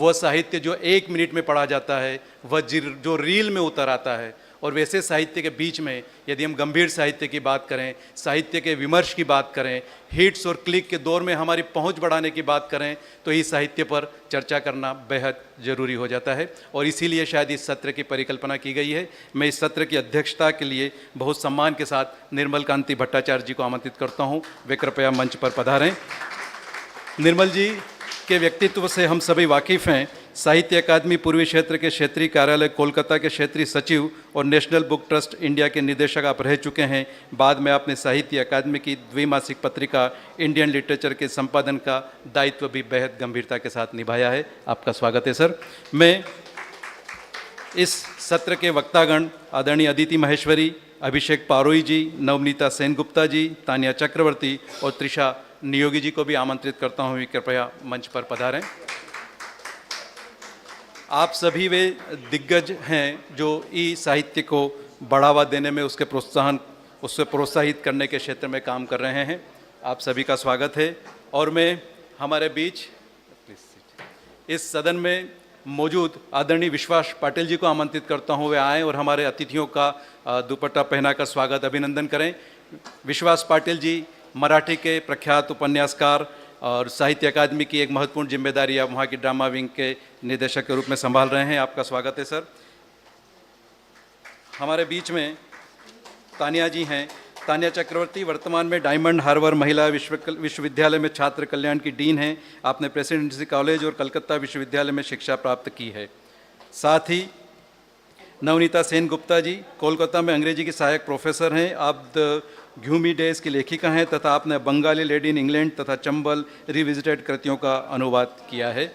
वह साहित्य जो 1 मिनट में पढ़ा जाता है, वह जो रील में उतर आता है। और वैसे साहित्य के बीच में यदि हम गंभीर साहित्य की बात करें, साहित्य के विमर्श की बात करें, हिट्स और क्लिक के दौर में हमारी पहुंच बढ़ाने की बात करें, तो इस साहित्य पर चर्चा करना बेहद ज़रूरी हो जाता है। और इसीलिए शायद इस सत्र की परिकल्पना की गई है। मैं इस सत्र की अध्यक्षता के लिए बहुत सम्मान के साथ निर्मल कांति भट्टाचार्य जी को आमंत्रित करता हूँ। वे कृपया मंच पर पधारें। निर्मल जी के व्यक्तित्व से हम सभी वाकिफ़ हैं। साहित्य अकादमी पूर्वी क्षेत्र के क्षेत्रीय कार्यालय कोलकाता के क्षेत्रीय सचिव और नेशनल बुक ट्रस्ट इंडिया के निदेशक आप रह चुके हैं। बाद में आपने साहित्य अकादमी की द्विमासिक पत्रिका इंडियन लिटरेचर के संपादन का दायित्व भी बेहद गंभीरता के साथ निभाया है। आपका स्वागत है सर। मैं इस सत्र के वक्तागण आदरणीय अदिति महेश्वरी, अभिषेक पारोई जी, नवनीता सेनगुप्ता जी, तानिया चक्रवर्ती और त्रिषा नियोगी जी को भी आमंत्रित करता हूँ, कृपया मंच पर पधारें। आप सभी वे दिग्गज हैं जो ई साहित्य को बढ़ावा देने में उससे प्रोत्साहित करने के क्षेत्र में काम कर रहे हैं। आप सभी का स्वागत है। और मैं हमारे बीच इस सदन में मौजूद आदरणीय विश्वास पाटिल जी को आमंत्रित करता हूँ, वे आएँ और हमारे अतिथियों का दुपट्टा पहनाकर स्वागत अभिनंदन करें। विश्वास पाटिल जी मराठी के प्रख्यात उपन्यासकार और साहित्य अकादमी की एक महत्वपूर्ण जिम्मेदारी आप वहाँ की ड्रामा विंग के निदेशक के रूप में संभाल रहे हैं। आपका स्वागत है सर। हमारे बीच में तानिया जी हैं। तानिया चक्रवर्ती वर्तमान में डायमंड हार्बर महिला विश्वविद्यालय में छात्र कल्याण की डीन हैं। आपने प्रेसिडेंसी कॉलेज और कलकत्ता विश्वविद्यालय में शिक्षा प्राप्त की है। साथ ही नवनीता सेनगुप्ता जी कोलकाता में अंग्रेजी की सहायक प्रोफेसर हैं। आप द घ्यूमी डेज की लेखिका हैं तथा आपने बंगाली लेडी इन इंग्लैंड तथा चंबल रिविजिटेड कृतियों का अनुवाद किया है।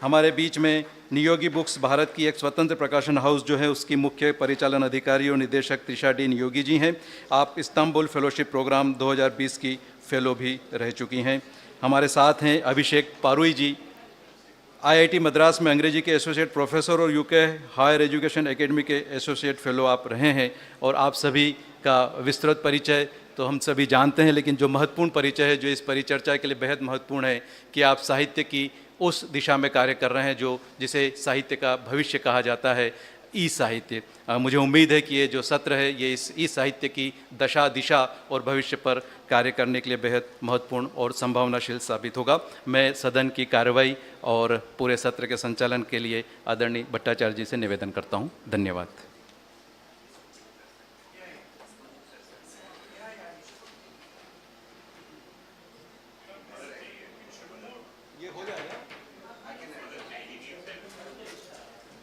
हमारे बीच में नियोगी बुक्स भारत की एक स्वतंत्र प्रकाशन हाउस जो है उसकी मुख्य परिचालन अधिकारी और निदेशक त्रिषा डी नियोगी जी हैं। आप इस्तांबुल फेलोशिप प्रोग्राम 2020 की फेलो भी रह चुकी हैं। हमारे साथ हैं अभिषेक पारोई जी, IIT मद्रास में अंग्रेजी के एसोसिएट प्रोफेसर और UK हायर एजुकेशन एकेडमी के एसोसिएट फेलो आप रहे हैं। और आप सभी का विस्तृत परिचय तो हम सभी जानते हैं, लेकिन जो महत्वपूर्ण परिचय है, जो इस परिचर्चा के लिए बेहद महत्वपूर्ण है, कि आप साहित्य की उस दिशा में कार्य कर रहे हैं जिसे साहित्य का भविष्य कहा जाता है, ई साहित्य। मुझे उम्मीद है कि ये जो सत्र है ये इस ई साहित्य की दशा, दिशा और भविष्य पर कार्य करने के लिए बेहद महत्वपूर्ण और संभावनाशील साबित होगा। मैं सदन की कार्रवाई और पूरे सत्र के संचालन के लिए आदरणीय भट्टाचार्य जी से निवेदन करता हूँ। धन्यवाद।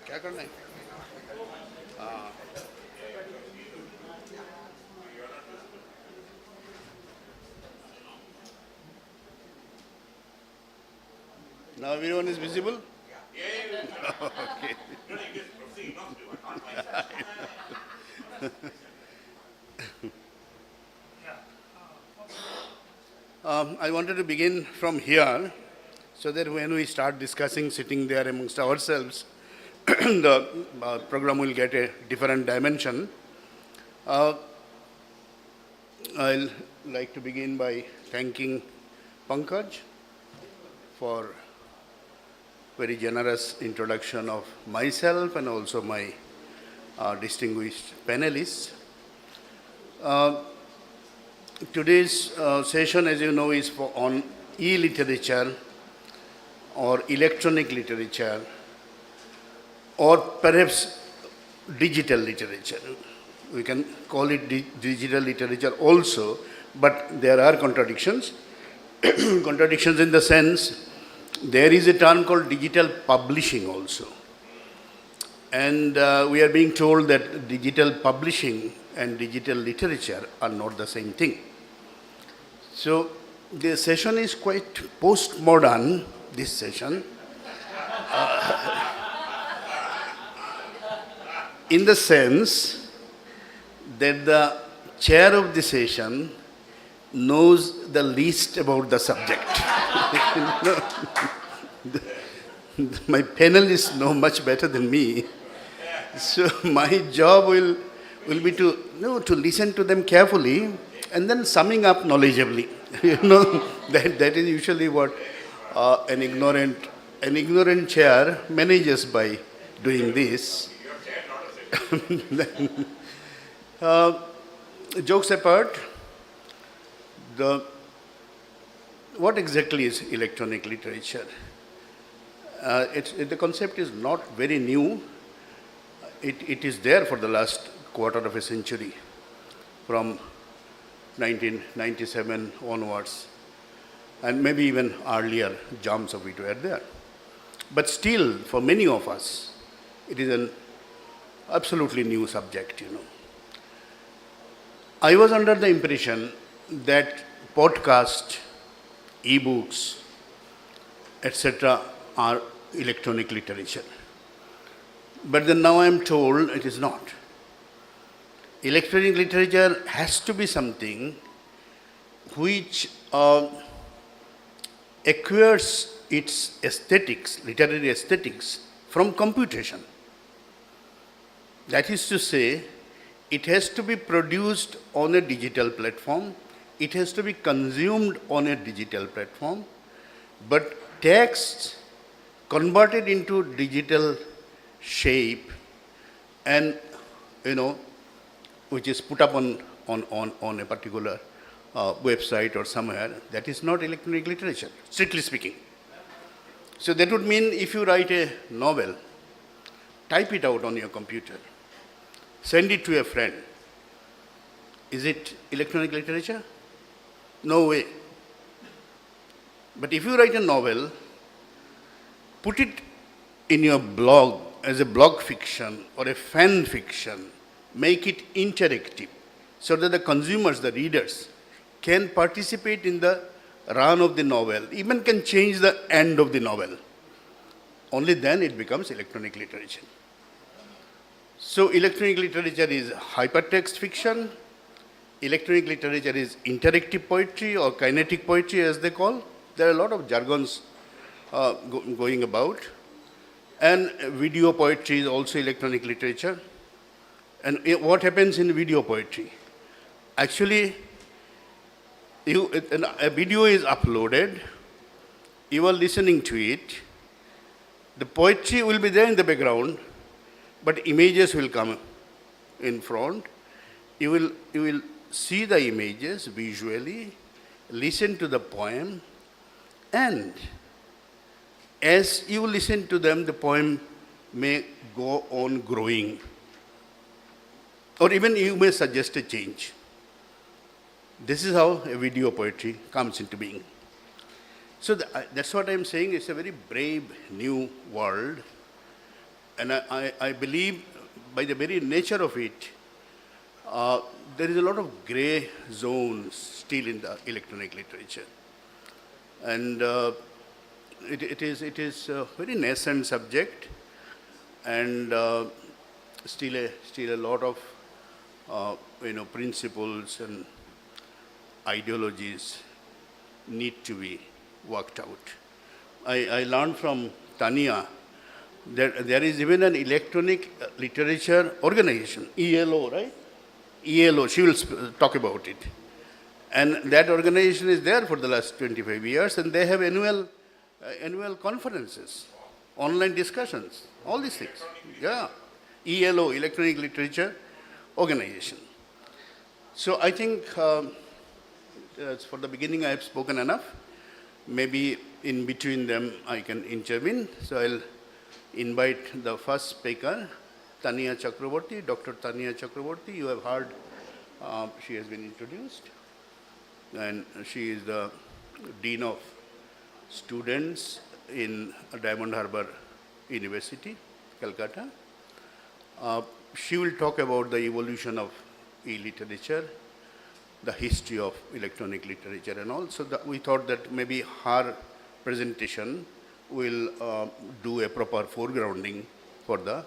क्या करना है? Now everyone is visible? Okay. I wanted to begin from here so that when we start discussing sitting there amongst ourselves, the program will get a different dimension. I'll like to begin by thanking Pankaj for very generous introduction of myself and also my distinguished panelists. Today's session, as you know, is on e-literature or electronic literature, or perhaps digital literature. We can call it digital literature also, but there are contradictions. Contradictions in the sense, there is a term called digital publishing also. And we are being told that digital publishing and digital literature are not the same thing. So the session is quite postmodern, this session. In the sense that the chair of the session knows the least about the subject. My panelists know much better than me. So my job will be to listen to them carefully and then summing up knowledgeably. That is usually what an ignorant an ignorant chair manages by doing this. Then, jokes apart, what exactly is electronic literature? The concept is not very new. It is there for the last quarter of a century, from 1997 onwards, and maybe even earlier jumps of it were there. But still, for many of us, it is an absolutely new subject, you know. I was under the impression that podcast, e-books, etc. are electronic literature. But then now I am told it is not. Electronic literature has to be something which acquires its aesthetics, literary aesthetics, from computation. That is to say, it has to be produced on a digital platform, it has to be consumed on a digital platform, but text converted into digital shape and, you know, which is put up on a particular website or somewhere, that is not electronic literature, strictly speaking. So that would mean if you write a novel, type it out on your computer, send it to a friend. Is it electronic literature? No way. But if you write a novel, put it in your blog as a blog fiction or a fan fiction, make it interactive so that the consumers, the readers, can participate in the run of the novel, even can change the end of the novel. Only then it becomes electronic literature. So electronic literature is hypertext fiction, electronic literature is interactive poetry or kinetic poetry as they call. There are a lot of jargons going about. And video poetry is also electronic literature. And what happens in video poetry? Actually, a video is uploaded, you are listening to it, the poetry will be there in the background, but images will come in front. You will see the images visually, listen to the poem, and as you listen to them, the poem may go on growing. Or even you may suggest a change. This is how a video poetry comes into being. So that's what I'm saying. It's a very brave new world. And I believe by the very nature of it, there is a lot of gray zones still in the electronic literature. And it is a very nascent subject, and still a lot of principles and ideologies need to be worked out. I learned from Tania that there is even an electronic literature organization, ELO, right? ELO, she will talk about it. And that organization is there for the last 25 years, and they have annual conferences, online discussions, all these things. Yeah, ELO, Electronic Literature Organization. So I think for the beginning I have spoken enough. Maybe in between them I can intervene. So I'll invite the first speaker, Tania Chakraborty, Dr. Tania Chakraborty. You have heard she has been introduced. And she is the Dean of Students in Diamond Harbour University, Calcutta. She will talk about the evolution of e-literature, the history of electronic literature and all. So we thought that maybe her presentation will do a proper foregrounding for the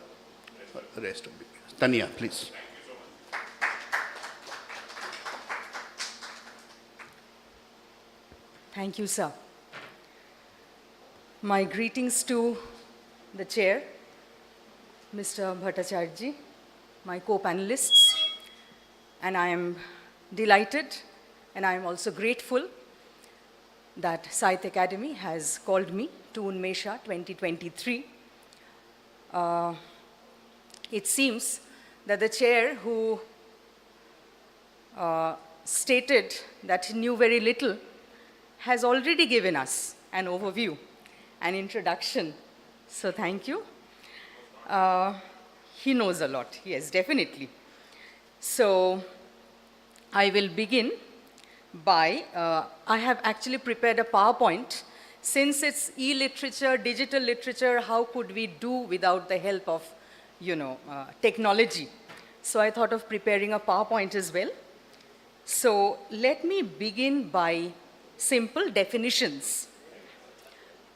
rest of it. Tania, please. Thank you, sir. My greetings to the chair, Mr. Bhattacharya, my co-panelists, and I am delighted and I am also grateful that Sahitya Academy has called me to UNMESHA 2023. It seems that the chair who stated that he knew very little has already given us an overview, an introduction. So thank you. He knows a lot, yes, definitely. So I will begin by, I have actually prepared a PowerPoint. Since it's e-literature, digital literature, how could we do without the help of, technology? So I thought of preparing a PowerPoint as well. So let me begin by simple definitions.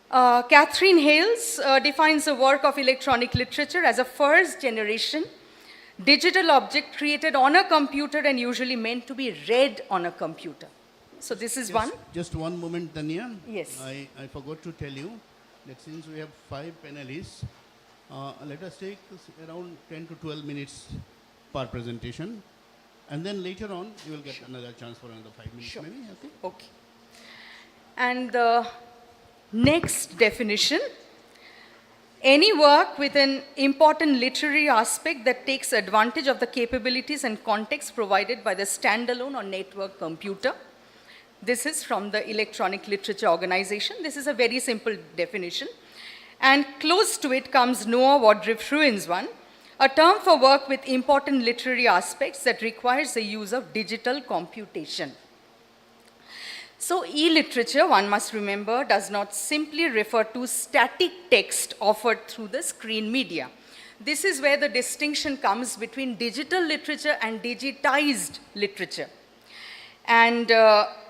Catherine Hales defines the work of electronic literature as a first-generation digital object created on a computer and usually meant to be read on a computer. So this is one. Just one moment, Tanya. Yes. I forgot to tell you that since we have 5 panelists, let us take around 10 to 12 minutes per presentation. And then later on, you will get another chance for another 5 minutes, Sure. maybe. Okay. Okay. And the next definition, any work with an important literary aspect that takes advantage of the capabilities and context provided by the standalone or network computer. This is from the Electronic Literature Organization. This is a very simple definition. And close to it comes Noah Wodrip-Fruin's one, a term for work with important literary aspects that requires the use of digital computation. So e-literature, one must remember, does not simply refer to static text offered through the screen media. This is where the distinction comes between digital literature and digitized literature. And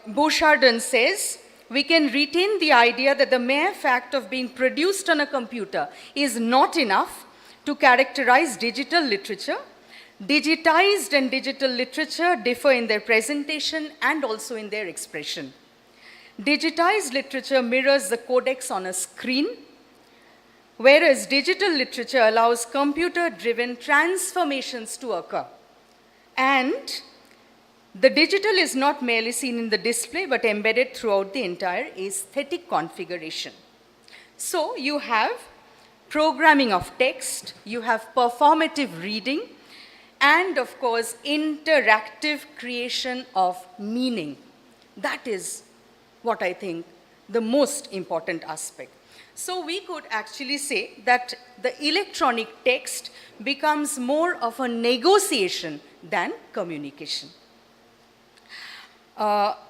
Bouchardon says, we can retain the idea that the mere fact of being produced on a computer is not enough to characterize digital literature. Digitized and digital literature differ in their presentation and also in their expression. Digitized literature mirrors the codex on a screen, whereas digital literature allows computer-driven transformations to occur. And the digital is not merely seen in the display, but embedded throughout the entire aesthetic configuration. So you have programming of text, you have performative reading, and of course, interactive creation of meaning. That is what I think the most important aspect. So we could actually say that the electronic text becomes more of a negotiation than communication.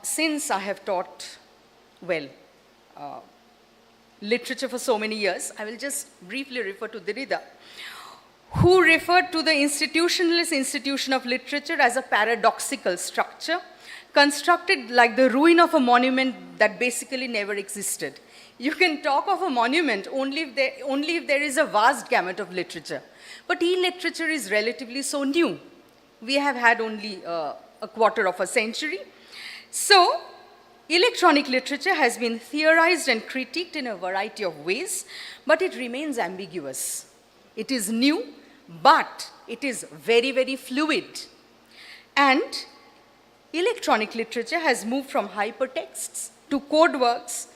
Since I have taught, literature for so many years, I will just briefly refer to Derrida, who referred to the institutionalist institution of literature as a paradoxical structure, constructed like the ruin of a monument that basically never existed. You can talk of a monument only if there is a vast gamut of literature. But e-literature is relatively so new. We have had only a quarter of a century. So, electronic literature has been theorized and critiqued in a variety of ways, but it remains ambiguous. It is new, but it is very, very fluid. And electronic literature has moved from hypertexts to code works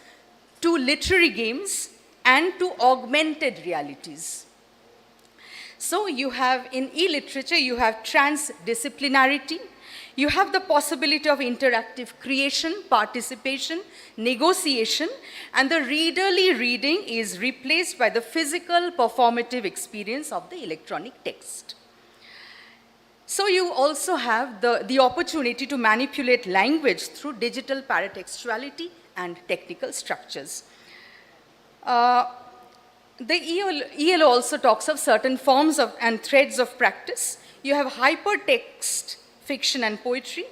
to literary games and to augmented realities. So you have, in e-literature, you have transdisciplinarity, you have the possibility of interactive creation, participation, negotiation, and the readerly reading is replaced by the physical performative experience of the electronic text. So you also have the opportunity to manipulate language through digital paratextuality and technical structures. The ELO also talks of certain forms of and threads of practice. You have hypertext fiction and poetry,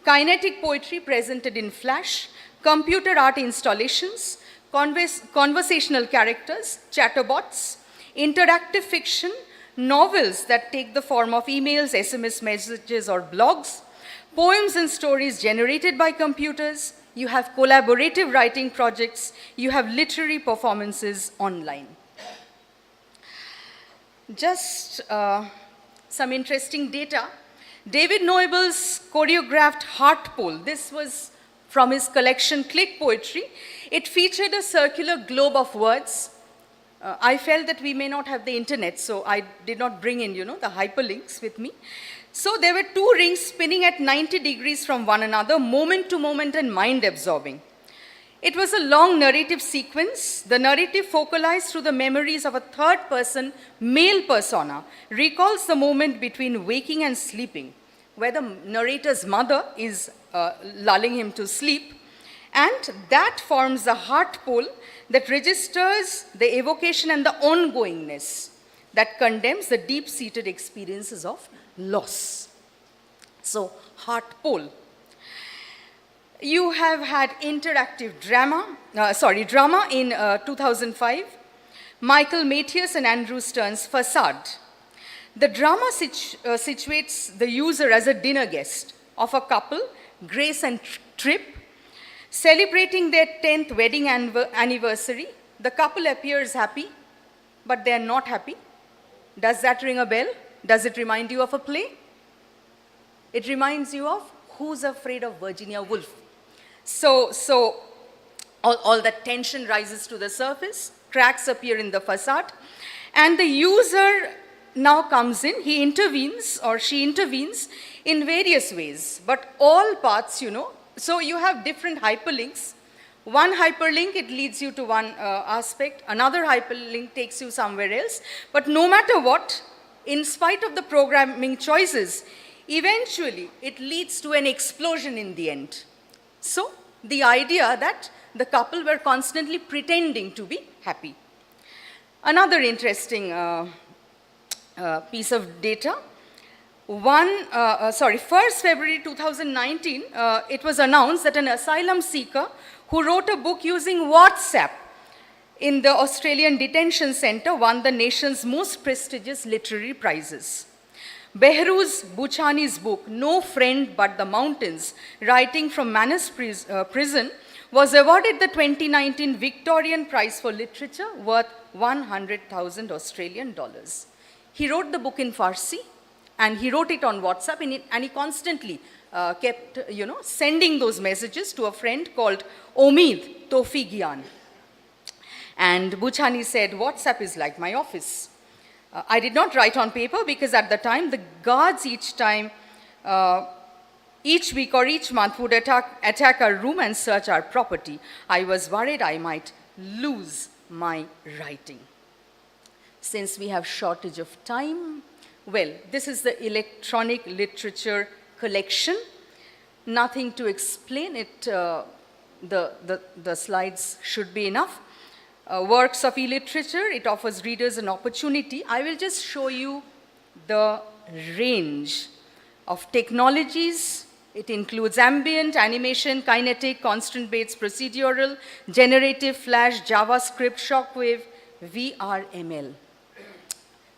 kinetic poetry presented in Flash, computer art installations, conversational characters, chatterbots, interactive fiction, novels that take the form of emails, SMS messages, or blogs, poems and stories generated by computers. You have collaborative writing projects. You have literary performances online. Just some interesting data. David Noeble's choreographed heart pole, this was from his collection Click Poetry. It featured a circular globe of words. I felt that we may not have the internet, so I did not bring in, the hyperlinks with me. So there were two rings spinning at 90 degrees from one another, moment to moment and mind-absorbing. It was a long narrative sequence. The narrative, focalized through the memories of a third-person male persona, recalls the moment between waking and sleeping, where the narrator's mother is lulling him to sleep, and that forms the heart pole that registers the evocation and the ongoingness that condemns the deep-seated experiences of loss. So, heart pole. You have had interactive drama in 2005, Michael Matthias and Andrew Stern's Facade. The drama situates the user as a dinner guest of a couple, Grace and Tripp, celebrating their 10th wedding anniversary. The couple appears happy, but they are not happy. Does that ring a bell? Does it remind you of a play? It reminds you of Who's Afraid of Virginia Woolf? So all that tension rises to the surface, cracks appear in the facade, and the user now comes in, he intervenes or she intervenes in various ways, but all paths, so you have different hyperlinks. One hyperlink, it leads you to one aspect, another hyperlink takes you somewhere else, but no matter what, in spite of the programming choices, eventually it leads to an explosion in the end. So, the idea that the couple were constantly pretending to be happy. Another interesting piece of data. 1st February 2019, it was announced that an asylum seeker who wrote a book using WhatsApp in the Australian detention center won the nation's most prestigious literary prizes. Behrouz Bouchani's book, No Friend But the Mountains, writing from Manus prison, was awarded the 2019 Victorian Prize for Literature worth 100,000 Australian dollars. He wrote the book in Farsi, and he wrote it on WhatsApp, and he constantly kept, sending those messages to a friend called Omid Tofi Gyan. And Bouchani said, WhatsApp is like my office. I did not write on paper because at the time, the guards each week or each month would attack our room and search our property. I was worried I might lose my writing. Since we have shortage of time, well, this is the electronic literature collection. Nothing to explain it. The slides should be enough. Works of e-literature, it offers readers an opportunity. I will just show you the range of technologies. It includes ambient, animation, kinetic, constant baits, procedural, generative, flash, JavaScript, shockwave, VRML.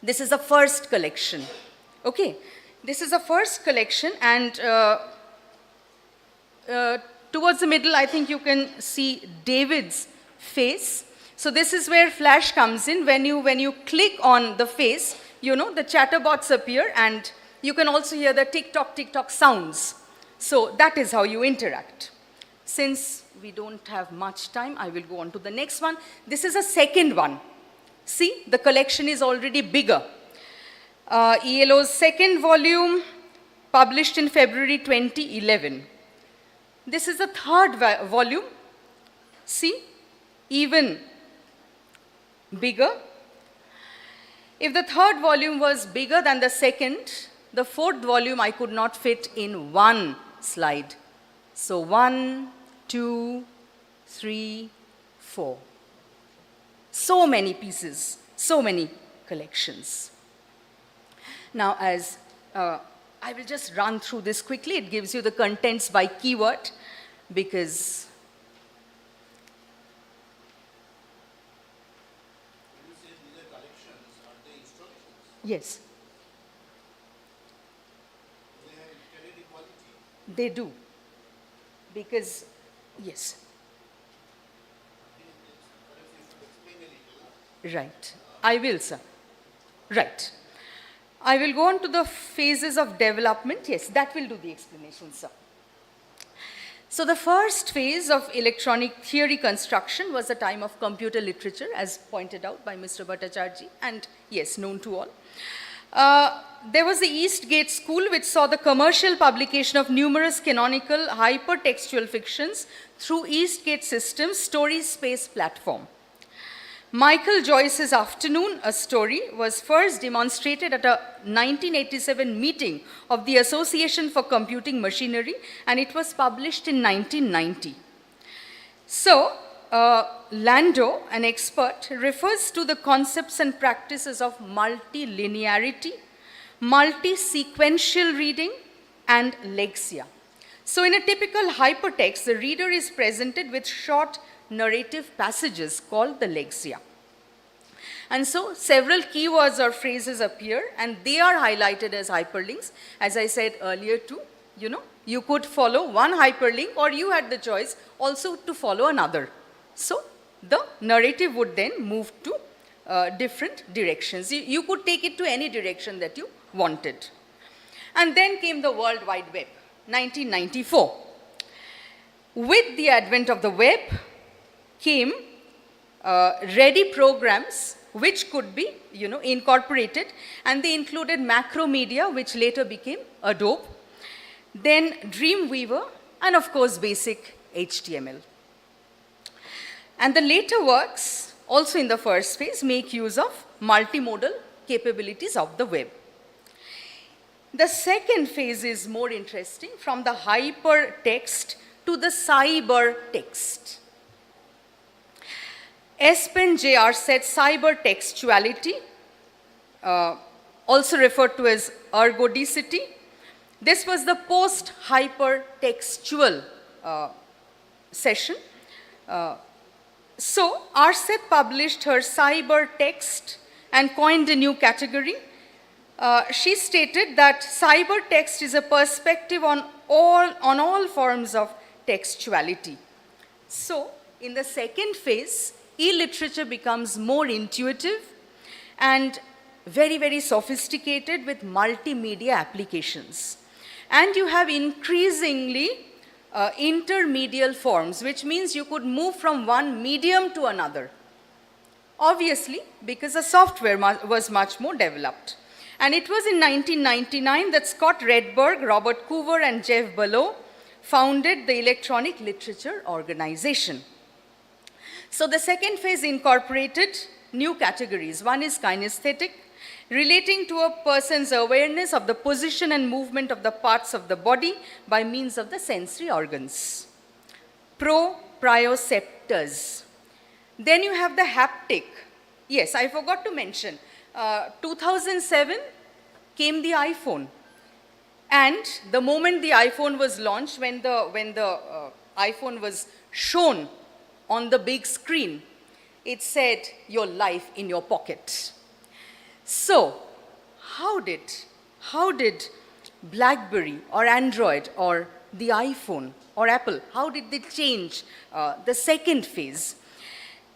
This is the first collection. Okay, this is the first collection, and towards the middle, I think you can see David's face. So this is where Flash comes in. When you click on the face, the chatterbots appear, and you can also hear the tick-tock sounds. So that is how you interact. Since we don't have much time, I will go on to the next one. This is a second one. See, the collection is already bigger. ELO's second volume, published in February 2011. This is the third volume. See, even bigger. If the third volume was bigger than the second, the fourth volume I could not fit in one slide. So 1, 2, 3, 4. So many pieces, so many collections. Now, as I will just run through this quickly. It gives you the contents by keyword, because yes. They do. Because, yes. Right. I will, sir. Right. I will go on to the phases of development. Yes, that will do the explanation, sir. So the first phase of electronic theory construction was the time of computer literature, as pointed out by Mr. Bhattacharya, and yes, known to all. There was the Eastgate School, which saw the commercial publication of numerous canonical hypertextual fictions through Eastgate Systems' Story Space platform. Michael Joyce's Afternoon, a Story, was first demonstrated at a 1987 meeting of the Association for Computing Machinery, and it was published in 1990. So, Landau, an expert, refers to the concepts and practices of multilinearity, multi-sequential reading, and lexia. So in a typical hypertext, the reader is presented with short narrative passages called the lexia. And so several keywords or phrases appear, and they are highlighted as hyperlinks. As I said earlier too, you could follow one hyperlink, or you had the choice also to follow another. So the narrative would then move to different directions. You could take it to any direction that you wanted. And then came the World Wide Web, 1994. With the advent of the web came ready programs which could be incorporated, and they included Macromedia, which later became Adobe, then Dreamweaver, and of course basic HTML. And the later works, also in the first phase, make use of multimodal capabilities of the web. The second phase is more interesting, from the hypertext to the cybertext. Espen Jr. said cybertextuality, also referred to as ergodicity. This was the post-hypertextual session. So, Arset published her cybertext and coined a new category. She stated that cybertext is a perspective on all forms of textuality. So, in the second phase, e-literature becomes more intuitive and very, very sophisticated with multimedia applications. And you have increasingly intermedial forms, which means you could move from one medium to another. Obviously, because the software was much more developed. And it was in 1999 that Scott Redberg, Robert Coover, and Jeff Below founded the Electronic Literature Organization. So the second phase incorporated new categories. One is kinesthetic, relating to a person's awareness of the position and movement of the parts of the body by means of the sensory organs. Proprioceptors. Then you have the haptic. Yes, I forgot to mention, 2007 came the iPhone. And the moment the iPhone was launched, when the iPhone was shown on the big screen, it said, "Your life in your pocket." So, how did BlackBerry or Android or the iPhone or Apple, how did they change the second phase?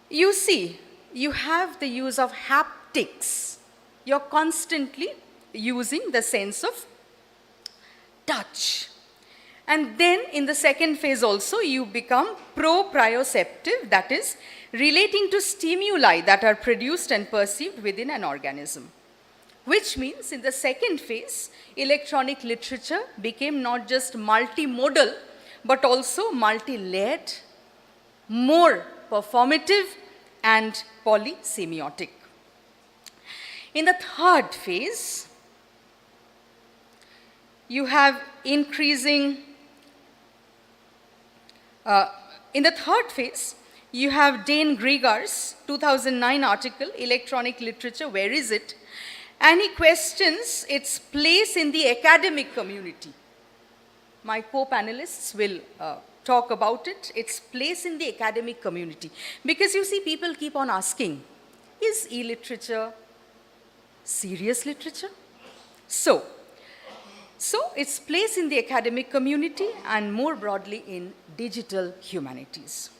You see, you have the use of haptics. You're constantly using the sense of touch. And then in the second phase also, you become proprioceptive, that is, relating to stimuli that are produced and perceived within an organism. Which means in the second phase, electronic literature became not just multimodal, but also multi-layered, more performative, and polysemiotic. In the third phase, you have increasing. In the third phase, you have Dane Grieger's 2009 article, Electronic Literature, Where Is It? And he questions its place in the academic community. My co-panelists will talk about it, its place in the academic community. Because you see, people keep on asking, is e-literature serious literature? So its place in the academic community and more broadly in digital humanities.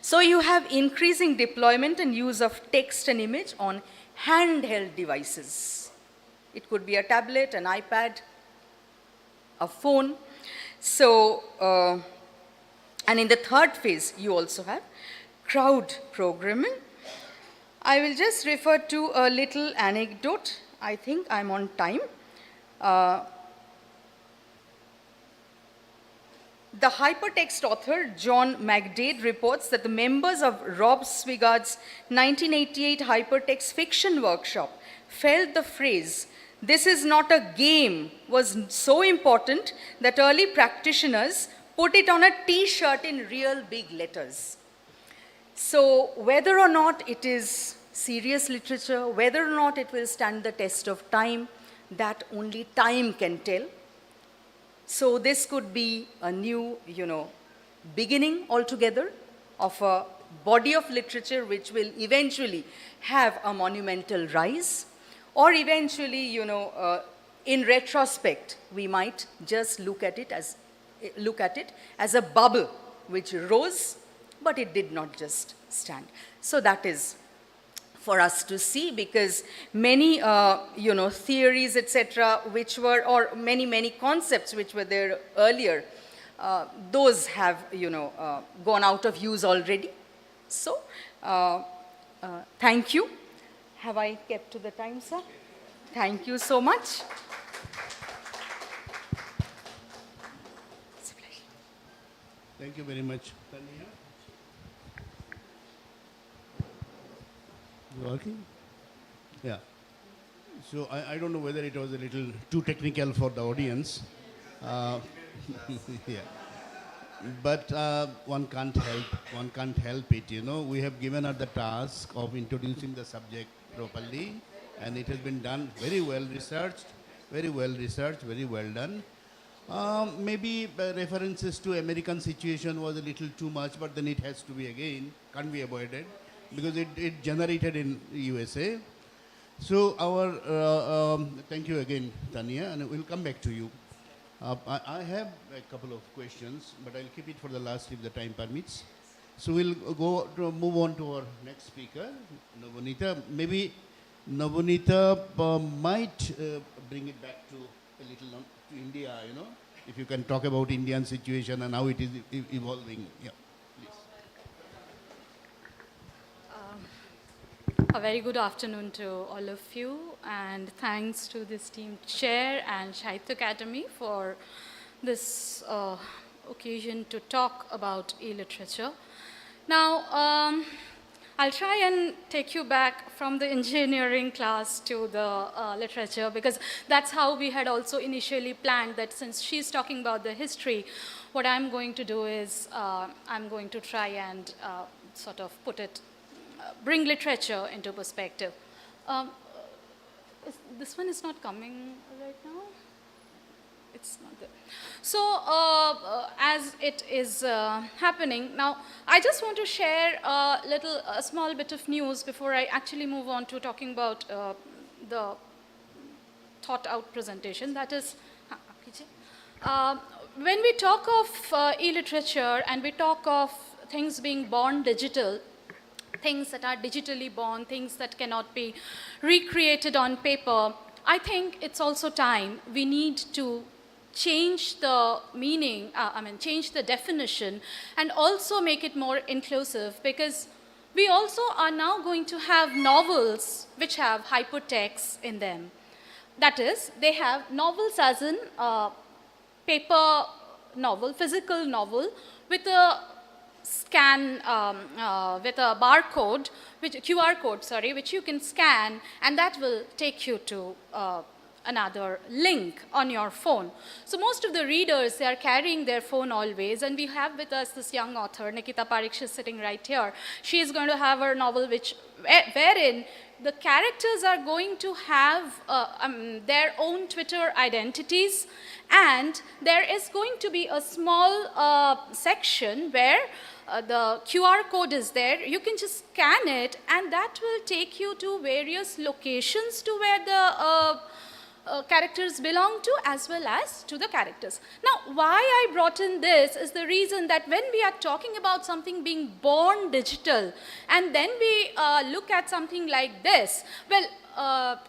So you have increasing deployment and use of text and image on handheld devices. It could be a tablet, an iPad, a phone. So And in the third phase, you also have crowd programming. I will just refer to a little anecdote. I think I'm on time. The hypertext author John McDade reports that the members of Rob Swigard's 1988 hypertext fiction workshop felt the phrase, "This is not a game," was so important that early practitioners put it on a t-shirt in real big letters. So whether or not it is serious literature, whether or not it will stand the test of time, that only time can tell. So this could be a new, beginning altogether of a body of literature which will eventually have a monumental rise, or eventually, in retrospect, we might just look at it as a bubble which rose, but it did not just stand. So that is for us to see, because many, theories, etc., which were, or many concepts which were there earlier, those have, gone out of use already. So, thank you. Have I kept to the time, sir? Thank you so much. It's a pleasure. Thank you very much. Tanya? You working? Yeah. So I don't know whether it was a little too technical for the audience. Yeah. But one can't help it, We have given her the task of introducing the subject properly, and it has been done very well researched, very well done. Maybe references to American situation was a little too much, but then it has to be again, can't be avoided, because it generated in USA. So thank you again, Tanya, and we'll come back to you. I have a couple of questions, but I'll keep it for the last if the time permits. So we'll move on to our next speaker, Navonita. Maybe Navonita might bring it back to a little to India, if you can talk about Indian situation and how it is evolving. Yeah, please. A very good afternoon to all of you, and thanks to this team chair and Sahitya Academy for this occasion to talk about e-literature. Now, I'll try and take you back from the engineering class to the literature, because that's how we had also initially planned that. Since she's talking about the history, what I'm going to do is I'm going to try and sort of bring literature into perspective. This one is not coming right now. It's not there. So as it is happening now, I just want to share a small bit of news before I actually move on to talking about the thought out presentation. That is, when we talk of e-literature and we talk of things being born digital, things that are digitally born, things that cannot be recreated on paper, I think it's also time we need to change the meaning, change the definition, and also make it more inclusive, because we also are now going to have novels which have hypertext in them. That is, they have novels as in paper novel, physical novel, with a scan, with a barcode, QR code, which you can scan, and that will take you to another link on your phone. So most of the readers, they are carrying their phone always, and we have with us this young author, Nikita Parikh, sitting right here. She is going to have her novel wherein the characters are going to have their own Twitter identities, and there is going to be a small section where the QR code is there. You can just scan it, and that will take you to various locations to where the characters belong to, as well as to the characters. Now, why I brought in this is the reason that when we are talking about something being born digital, and then we look at something like this, well,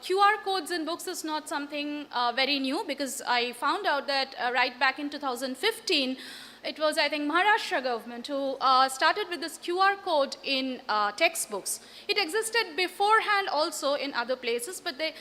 QR codes in books is not something very new, because I found out that right back in 2015, It was, I think, Maharashtra government who started with this QR code in textbooks. It existed beforehand also in other places, but they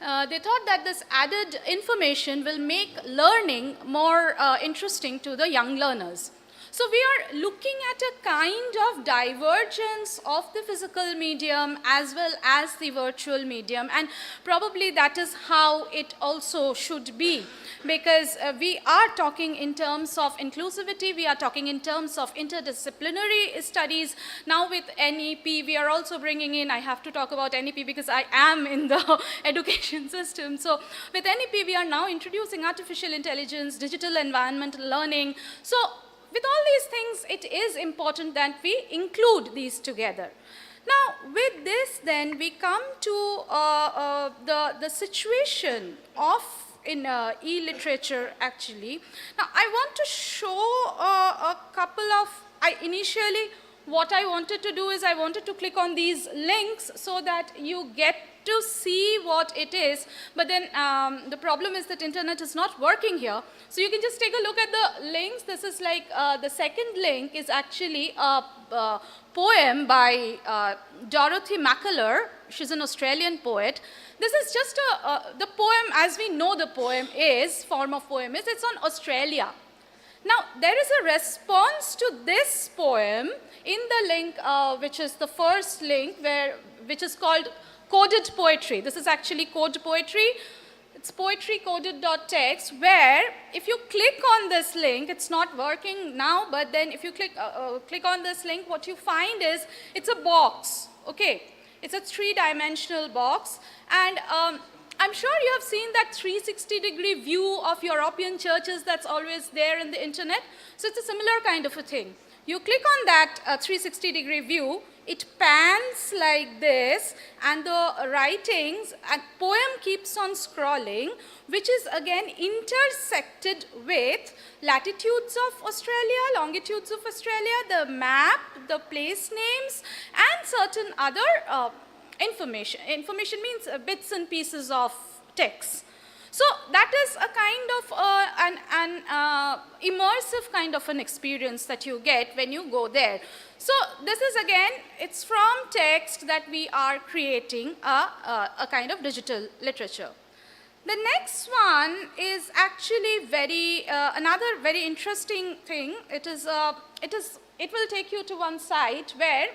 thought that this added information will make learning more interesting to the young learners. So we are looking at a kind of divergence of the physical medium as well as the virtual medium, and probably that is how it also should be, because we are talking in terms of inclusivity, we are talking in terms of interdisciplinary studies. Now with NEP, we are also bringing in, I have to talk about NEP because I am in the education system. So with NEP, we are now introducing artificial intelligence, digital environmental learning. So with all these things, it is important that we include these together. Now, with this, then, we come to the situation of in e-literature, actually. Now, I want to show a couple of, initially, what I wanted to do is I wanted to click on these links so that you get to see what it is, but then the problem is that internet is not working here. So you can just take a look at the links. This is like the second link is actually a poem by Dorothy Mackellar. She's an Australian poet. This is just the poem as we know the poem is, form of poem is, it's on Australia. Now, there is a response to this poem in the link, which is the first link, which is called Coded Poetry. This is actually code poetry. It's poetrycoded.text, where if you click on this link, it's not working now, but then if you click on this link, what you find is it's a box, okay? It's a three-dimensional box, and I'm sure you have seen that 360-degree view of European churches that's always there in the internet. So it's a similar kind of a thing. You click on that 360-degree view, it pans like this, and the writings and poem keeps on scrolling, which is again intersected with latitudes of Australia, longitudes of Australia, the map, the place names, and certain other information. Information means bits and pieces of text. So that is a kind of an immersive kind of an experience that you get when you go there. So this is again, it's from text that we are creating a kind of digital literature. The next one is actually another very interesting thing. It will take you to one site where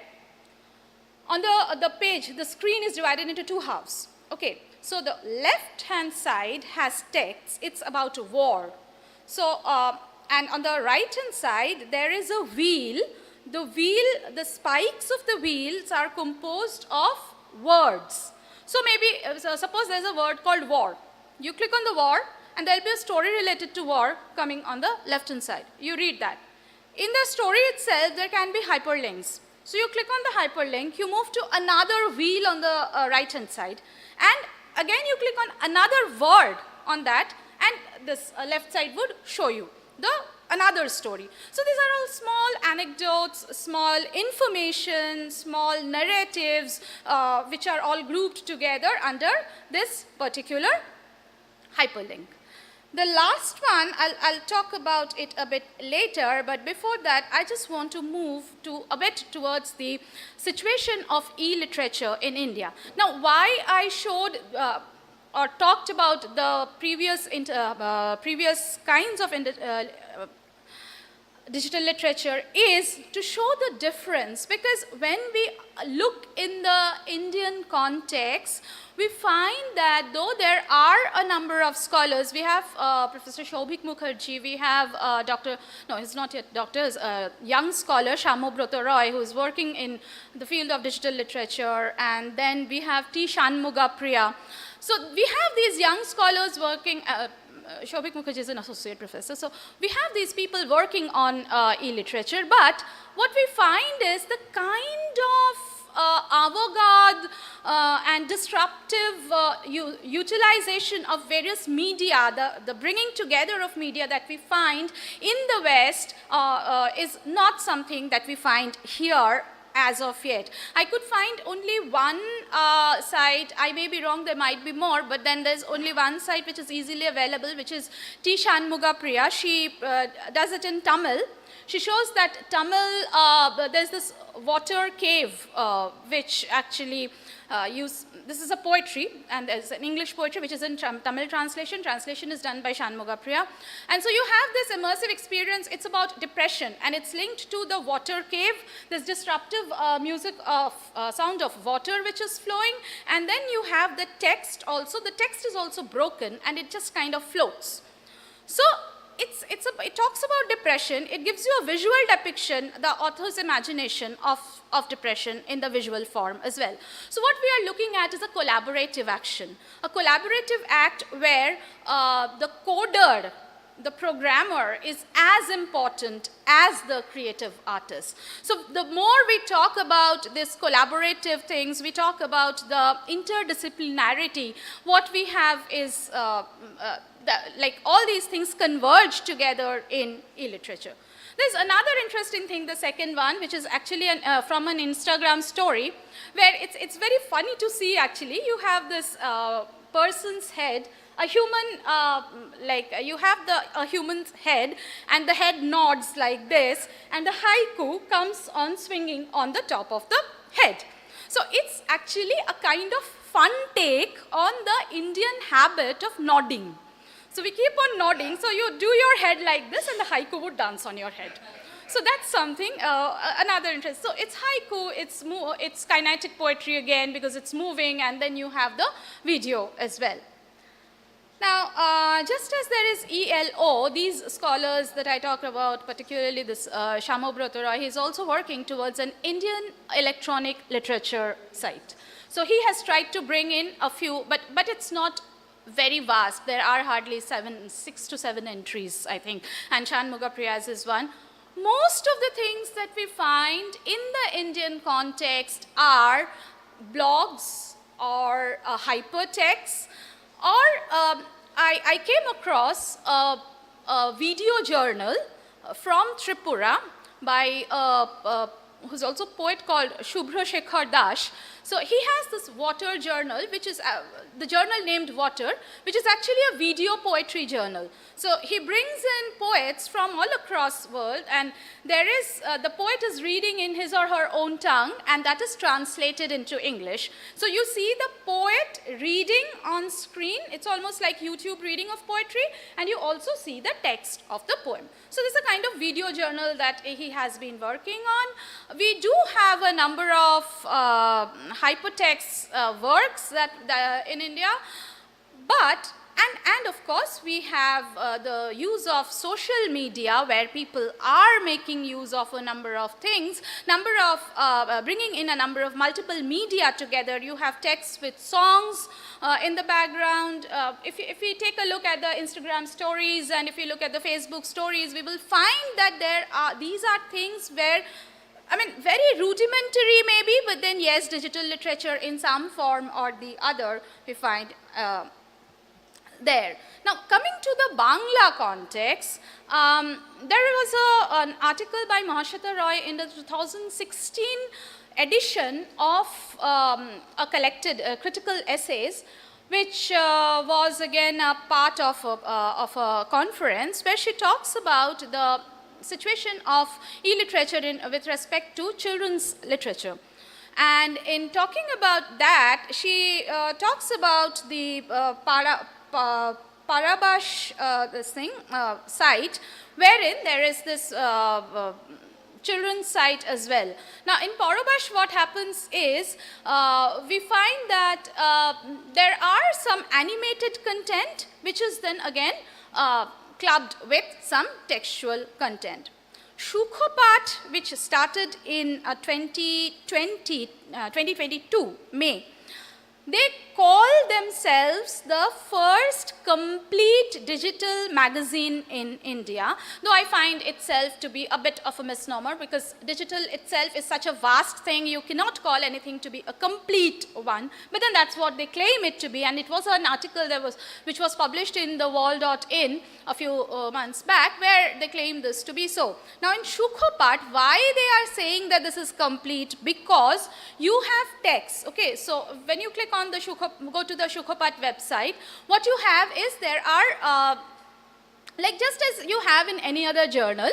on the page, the screen is divided into two halves. Okay, so the left-hand side has text. It's about a war. So, and on the right-hand side, there is a wheel. The spikes of the wheels are composed of words. So maybe, suppose there's a word called war. You click on the war, and there'll be a story related to war coming on the left-hand side. You read that. In the story itself, there can be hyperlinks. So you click on the hyperlink, you move to another wheel on the right-hand side, and again you click on another word on that, and this left side would show you another story. So these are all small anecdotes, small information, small narratives, which are all grouped together under this particular hyperlink. The last one, I'll talk about it a bit later, but before that, I just want to move a bit towards the situation of e-literature in India. Now, why I showed or talked about the previous kinds of digital literature is to show the difference, because when we look in the Indian context, we find that though there are a number of scholars, we have Professor Shobhik Mukherjee, we have he's not yet doctor, a young scholar, Shyamobroto Roy, who is working in the field of digital literature, and then we have T. Shanmuga Priya. So we have these young scholars working, Shobhik Mukherjee is an associate professor, so we have these people working on e-literature, but what we find is the kind of avant-garde and disruptive utilization of various media, the bringing together of media that we find in the West is not something that we find here as of yet. I could find only one site, I may be wrong, there might be more, but then there's only one site which is easily available, which is T. Shanmuga Priya. She does it in Tamil. She shows that Tamil, there's this water cave which actually this is a poetry, and there's an English poetry which is in Tamil translation. Translation is done by Shanmuga Priya. And so you have this immersive experience. It's about depression, and it's linked to the water cave. There's disruptive music of sound of water which is flowing, and then you have the text also. The text is also broken, and it just kind of floats. So it talks about depression. It gives you a visual depiction, the author's imagination of depression in the visual form as well. So what we are looking at is a collaborative action. A collaborative act where the coder, the programmer, is as important as the creative artist. So the more we talk about this collaborative things, we talk about the interdisciplinarity, what we have is like all these things converge together in e-literature. There's another interesting thing, the second one, which is actually from an Instagram story, where it's very funny to see actually. You have this person's head, a human, you have a human's head, and the head nods like this, and the haiku comes on swinging on the top of the head. So it's actually a kind of fun take on the Indian habit of nodding. So we keep on nodding, so you do your head like this and the haiku would dance on your head. So that's something, another interest. So it's haiku, it's kinetic poetry again because it's moving, and then you have the video as well. Now, just as there is ELO, these scholars that I talked about, particularly this Shyamobrat Roy, he's also working towards an Indian electronic literature site. So he has tried to bring in a few, but it's not very vast. There are hardly 6 to 7 entries, I think, and Shanmuga Priya's is one. Most of the things that we find in the Indian context are blogs or hypertexts, or I came across a video journal from Tripura by who's also a poet called Shubhra Shekhar Das. So he has this water journal, which is the journal named Water, which is actually a video poetry journal. So he brings in poets from all across world, and there is, the poet is reading in his or her own tongue, and that is translated into English. So you see the poet reading on screen. It's almost like YouTube reading of poetry, and you also see the text of the poem. So this is a kind of video journal that he has been working on. We do have a number of hypertext works that in India, but and of course we have the use of social media, where people are making use of a number of things, bringing in a number of multiple media together. You have texts with songs in the background. If we take a look at the Instagram stories, and if you look at the Facebook stories, we will find that these are things where, I mean, very rudimentary maybe, but then yes, digital literature in some form or the other we find there. Now, coming to the Bangla context, there was an article by Mahashata Roy in the 2016 edition of a collected critical essays, which was again a part of a conference where she talks about the situation of e-literature with respect to children's literature. And in talking about that, she talks about the Parabash site, wherein there is this children's site as well. Now in Parabash, what happens is we find that there are some animated content, which is then again clubbed with some textual content. Shukhopat, which started in 2022 May, they call themselves themselves the first complete digital magazine in India, though I find itself to be a bit of a misnomer because digital itself is such a vast thing, you cannot call anything to be a complete one, but then that's what they claim it to be, and it was an article which was published in the wall.in a few months back where they claim this to be so. Now in Shukhopat, why they are saying that this is complete? Because you have text, okay, so when you click on the go to the Shukhopat website, what you have is there are like just as you have in any other journal,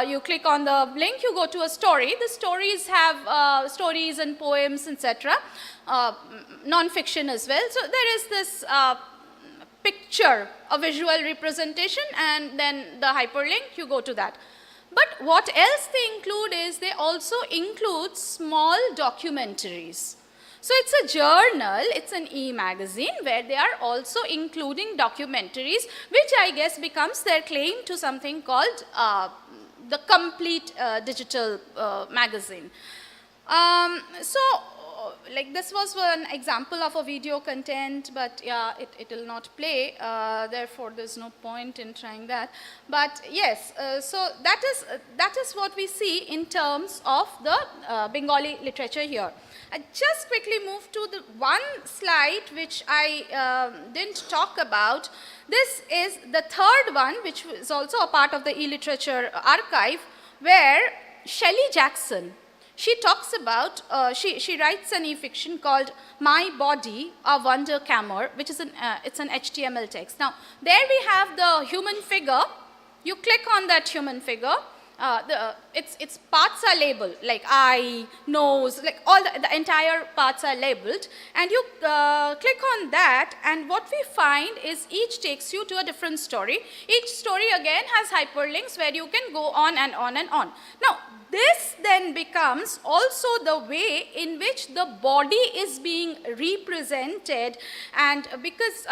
you click on the link, you go to a story. The stories have stories and poems, etc., non-fiction as well. So there is this picture, a visual representation, and then the hyperlink, you go to that. But what else they include is they also include small documentaries. So it's a journal, it's an e-magazine where they are also including documentaries, which I guess becomes their claim to something called the complete digital magazine. Like this was an example of a video content, but yeah, it will not play, therefore there's no point in trying that. But yes, so that is what we see in terms of the Bengali literature here. I just quickly move to the one slide which I didn't talk about. This is the third one, which is also a part of the e-literature archive, where Shelley Jackson, she talks about, she writes an e-fiction called My Body, A Wonder Camera, which is it's an HTML text. Now, there we have the human figure. You click on that human figure. Its parts are labeled, like eye, nose, like all the entire parts are labeled, and you click on that, and what we find is each takes you to a different story. Each story again has hyperlinks where you can go on and on and on. Now, this then becomes also the way in which the body is being represented, and because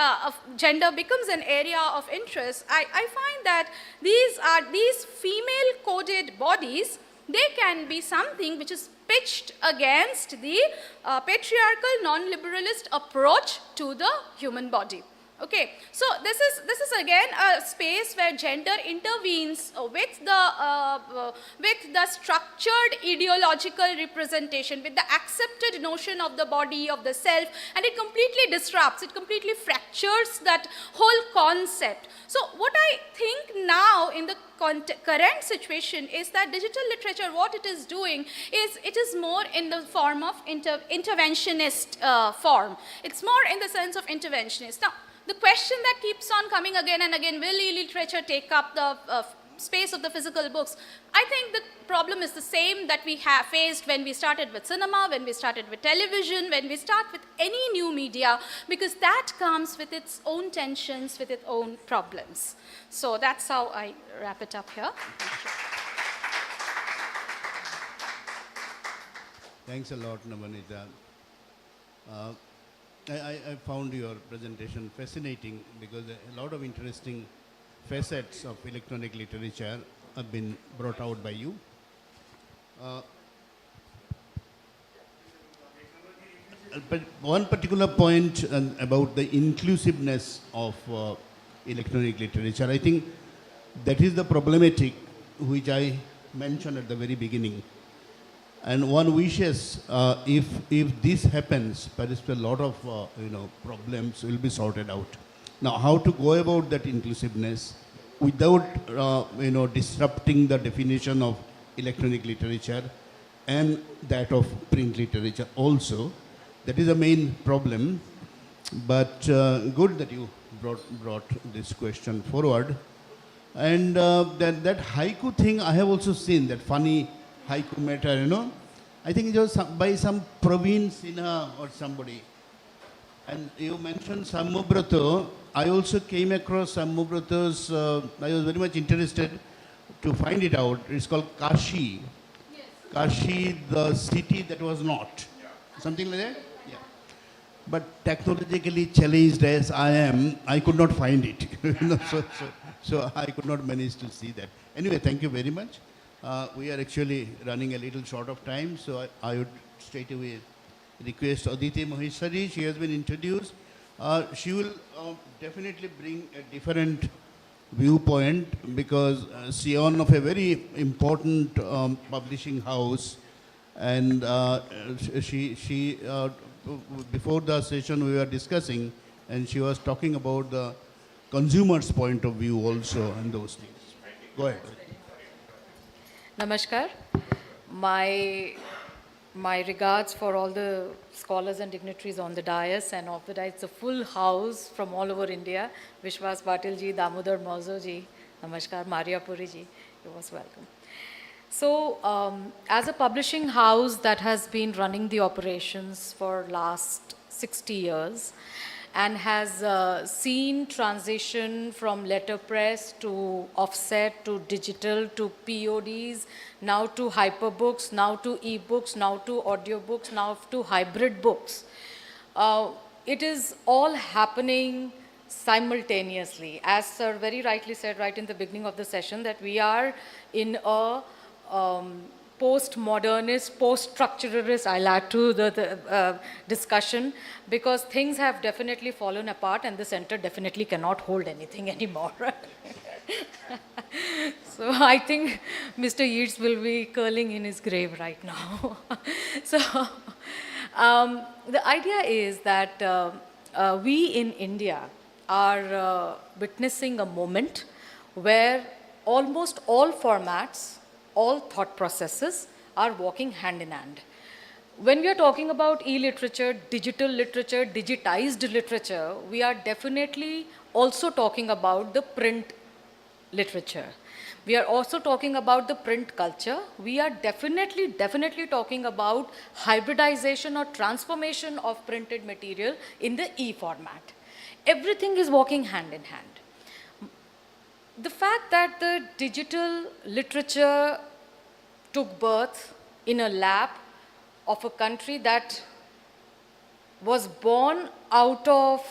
gender becomes an area of interest, I find that these female coded bodies, they can be something which is pitched against the patriarchal non-liberalist approach to the human body. Okay, so this is again a space where gender intervenes with the structured ideological representation, with the accepted notion of the body, of the self, and it completely disrupts, it completely fractures that whole concept. So what I think now in the current situation is that digital literature, what it is doing is it is more in the form of interventionist form. It's more in the sense of interventionist. Now, the question that keeps on coming again and again, will e-literature take up the space of the physical books? I think the problem is the same that we have faced when we started with cinema, when we started with television, when we start with any new media, because that comes with its own tensions, with its own problems. So that's how I wrap it up here. Thanks a lot, Namanita. I found your presentation fascinating because a lot of interesting facets of electronic literature have been brought out by you. But one particular point about the inclusiveness of electronic literature, I think that is the problematic which I mentioned at the very beginning. And one wishes if this happens, perhaps a lot of problems will be sorted out. Now, how to go about that inclusiveness without disrupting the definition of electronic literature and that of print literature also. That is the main problem. But good that you brought this question forward. And that haiku thing, I have also seen that funny haiku matter, I think it was by some Praveen Sinha or somebody. And you mentioned Samubrato. I also came across Samubrato's, I was very much interested to find it out. It's called Kashi. Yes. Kashi, the city that was not. Yeah. Something like that? Yeah. But technologically challenged as I am, I could not find it. So I could not manage to see that. Anyway, thank you very much. We are actually running a little short of time, so I would straight away request Aditi Maheshwari. She has been introduced. She will definitely bring a different viewpoint because she own of a very important publishing house, and before the session we were discussing, and she was talking about the consumer's point of view also and those things. Go ahead. Namaskar. My regards for all the scholars and dignitaries on the dais and off the dais. It's a full house from all over India. Vishwas Patil ji, Damodar Mauzo ji, Namaskar, Maria Puri ji, you're most welcome. So, as a publishing house that has been running the operations for last 60 years and has seen transition from letterpress to offset to digital to PODs, now to hyperbooks, now to ebooks, now to audiobooks, now to hybrid books. It is all happening simultaneously. As Sir very rightly said right in the beginning of the session, that we are in a post-modernist, post-structuralist, I'll add to the discussion, because things have definitely fallen apart and the center definitely cannot hold anything anymore. So I think Mr. Yeats will be curling in his grave right now. So the idea is that we in India are witnessing a moment where almost all formats, all thought processes are walking hand in hand. When we are talking about e-literature, digital literature, digitized literature, we are definitely also talking about the print literature. We are also talking about the print culture. We are definitely talking about hybridization or transformation of printed material in the e-format. Everything is walking hand in hand. The fact that the digital literature took birth in a lap of a country that was born out of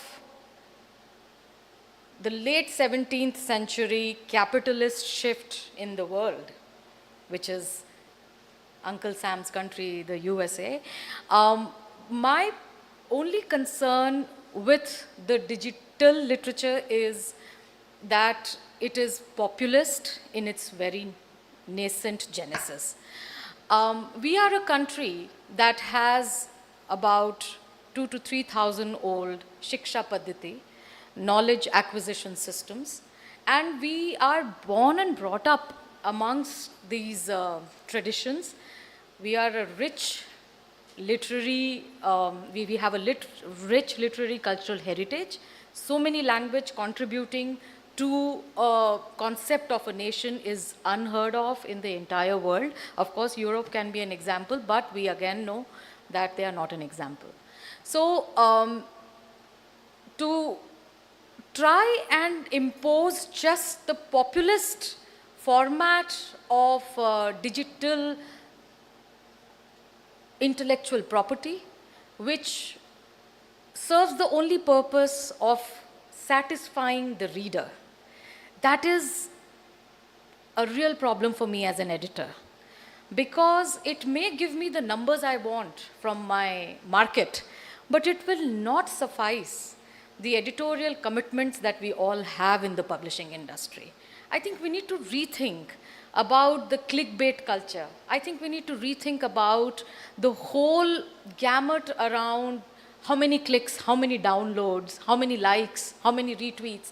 the late 17th century capitalist shift in the world, which is Uncle Sam's country, the USA. My only concern with the digital literature is that it is populist in its very nascent genesis. We are a country that has about 2,000 to 3,000 old Shiksha Paddhati, knowledge acquisition systems, and we are born and brought up amongst these traditions. We are a rich literary, we have a rich literary cultural heritage, so many language contributing to a concept of a nation is unheard of in the entire world. Of course, Europe can be an example, but we again know that they are not an example. So, to try and impose just the populist format of digital intellectual property, which serves the only purpose of satisfying the reader, that is a real problem for me as an editor, because it may give me the numbers I want from my market, but it will not suffice the editorial commitments that we all have in the publishing industry. I think we need to rethink about the clickbait culture. I think we need to rethink about the whole gamut around how many clicks, how many downloads, how many likes, how many retweets.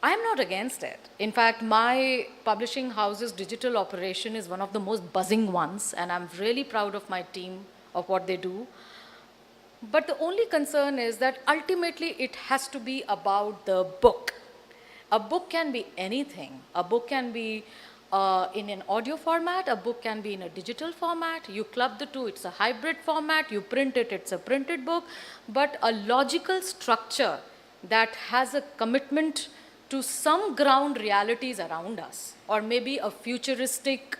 I'm not against it. In fact, my publishing house's digital operation is one of the most buzzing ones, and I'm really proud of my team, of what they do. But the only concern is that ultimately it has to be about the book. A book can be anything. A book can be in an audio format, a book can be in a digital format. You club the two, it's a hybrid format. You print it, it's a printed book. But a logical structure that has a commitment to some ground realities around us, or maybe a futuristic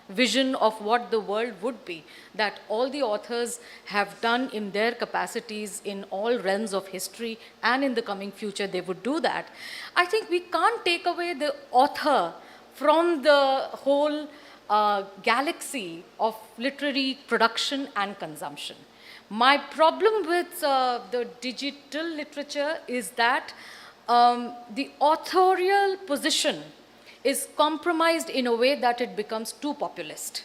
vision of what the world would be, that all the authors have done in their capacities in all realms of history, and in the coming future they would do that. I think we can't take away the author from the whole galaxy of literary production and consumption. My problem with the digital literature is that the authorial position is compromised in a way that it becomes too populist.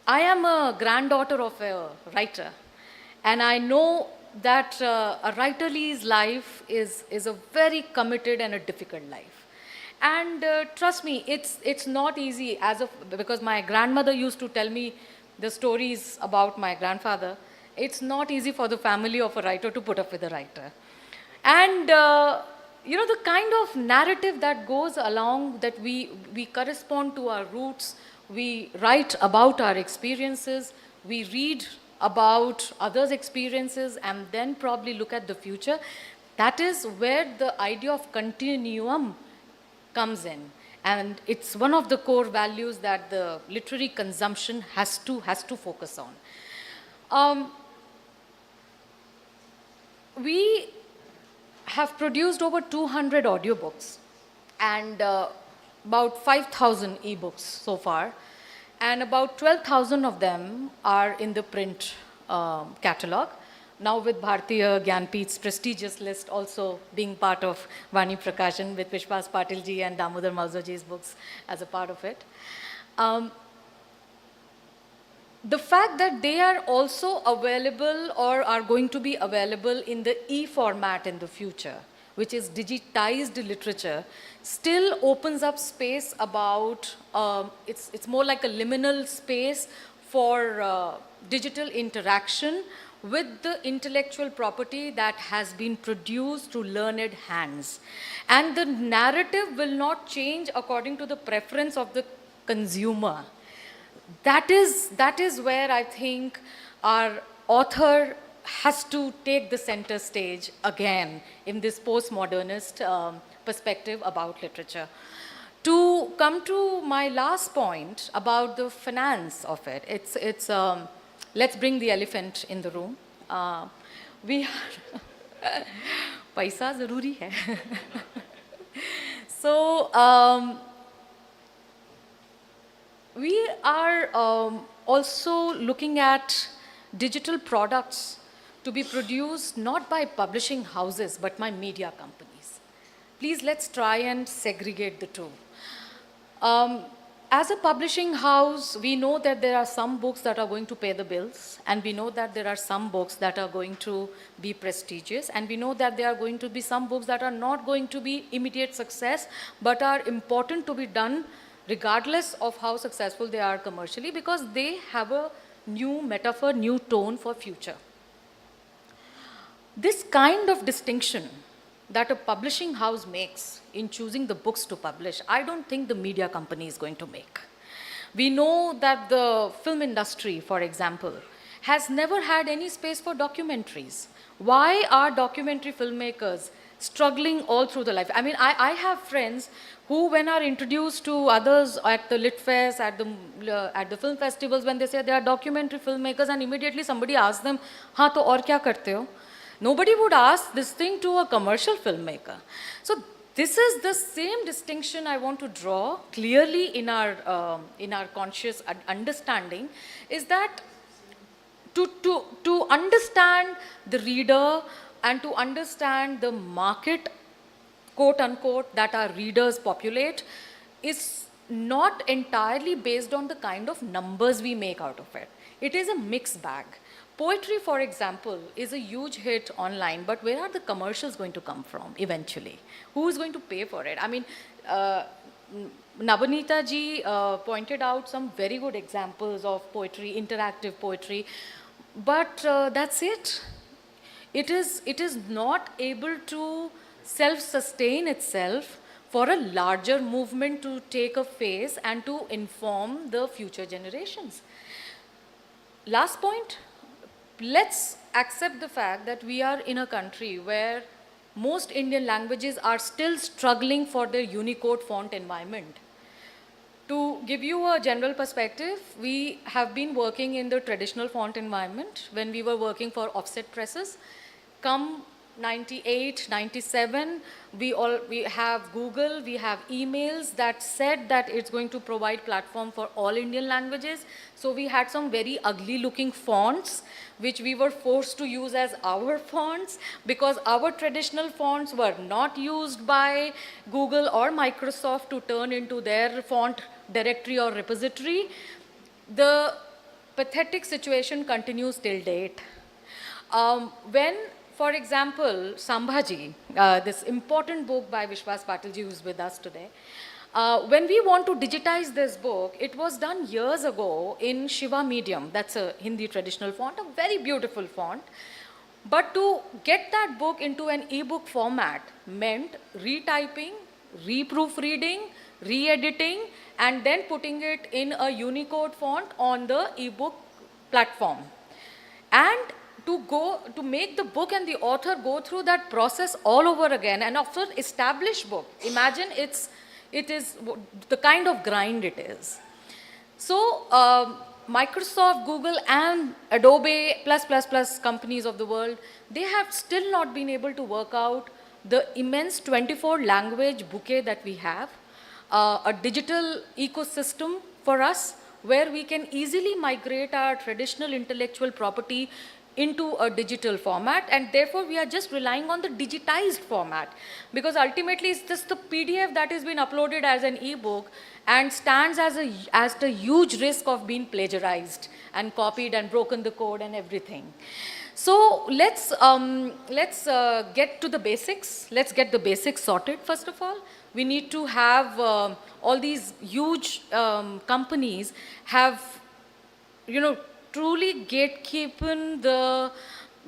I am a granddaughter of a writer, and I know that a writerly's life is a very committed and a difficult life. And trust me, it's not easy because my grandmother used to tell me the stories about my grandfather. It's not easy for the family of a writer to put up with a writer. And the kind of narrative that goes along, that we correspond to our roots, we write about our experiences, we read about others' experiences, and then probably look at the future. That is where the idea of continuum comes in. And it's one of the core values that the literary consumption has to focus on. We have produced over 200 audiobooks and about 5,000 ebooks so far, and about 12,000 of them are in the print catalog. Now with Bhartiya Gyanpeeth's prestigious list also being part of Vani Prakashan, with Vishwas Patilji and Damodar Mauzoji's books as a part of it. The fact that they are also available or are going to be available in the e-format in the future, which is digitized literature, still opens up space about, it's more like a liminal space for digital interaction with the intellectual property that has been produced through learned hands. And the narrative will not change according to the preference of the consumer. That is where I think our author has to take the center stage again in this postmodernist perspective about literature. To come to my last point about the finance of it, it's let's bring the elephant in the room. We are paisa zaruri hai. So we are also looking at digital products to be produced not by publishing houses but by media companies. Please, let's try and segregate the two. As a publishing house, we know that there are some books that are going to pay the bills, and we know that there are some books that are going to be prestigious, and we know that there are going to be some books that are not going to be immediate success but are important to be done regardless of how successful they are commercially, because they have a new metaphor, new tone for future. This kind of distinction that a publishing house makes in choosing the books to publish, I don't think the media company is going to make. We know that the film industry, for example, has never had any space for documentaries. Why are documentary filmmakers struggling all through the life? I mean, I have friends who, when are introduced to others at the Lit Fest, at the film festivals, when they say they are documentary filmmakers, and immediately somebody asks them, "Haan, to aur kya karte ho?" Nobody would ask this thing to a commercial filmmaker. So this is the same distinction I want to draw clearly in our conscious understanding, is that to understand the reader and to understand the market, quote unquote, that our readers populate, is not entirely based on the kind of numbers we make out of it. It is a mixed bag. Poetry, for example, is a huge hit online, but where are the commercials going to come from eventually? Who is going to pay for it? I mean, Nabanita ji pointed out some very good examples of poetry, interactive poetry, but that's it. It is not able to self-sustain itself for a larger movement to take a face and to inform the future generations. Last point, let's accept the fact that we are in a country where most Indian languages are still struggling for their Unicode font environment. To give you a general perspective, we have been working in the traditional font environment when we were working for offset presses. Come 98, 97, we have Google, we have emails that said that it's going to provide platform for all Indian languages. So we had some very ugly looking fonts which we were forced to use as our fonts because our traditional fonts were not used by Google or Microsoft to turn into their font directory or repository. The pathetic situation continues till date. When, for example, Sambhaji, this important book by Vishwas Patilji, who's with us today, when we want to digitize this book, it was done years ago in Shiva medium. That's a Hindi traditional font, a very beautiful font. But to get that book into an e-book format meant retyping, reproofreading, re-editing, and then putting it in a Unicode font on the e-book platform. And to make the book and the author go through that process all over again, and after established book, imagine it is the kind of grind it is. So Microsoft, Google, and Adobe plus companies of the world, they have still not been able to work out the immense 24 language bouquet that we have, a digital ecosystem for us where we can easily migrate our traditional intellectual property into a digital format, and therefore we are just relying on the digitized format because ultimately it's just the PDF that has been uploaded as an e-book and stands as the huge risk of being plagiarized and copied and broken the code and everything. So let's get to the basics. Let's get the basics sorted first of all. We need to have all these huge companies have, truly gatekeeping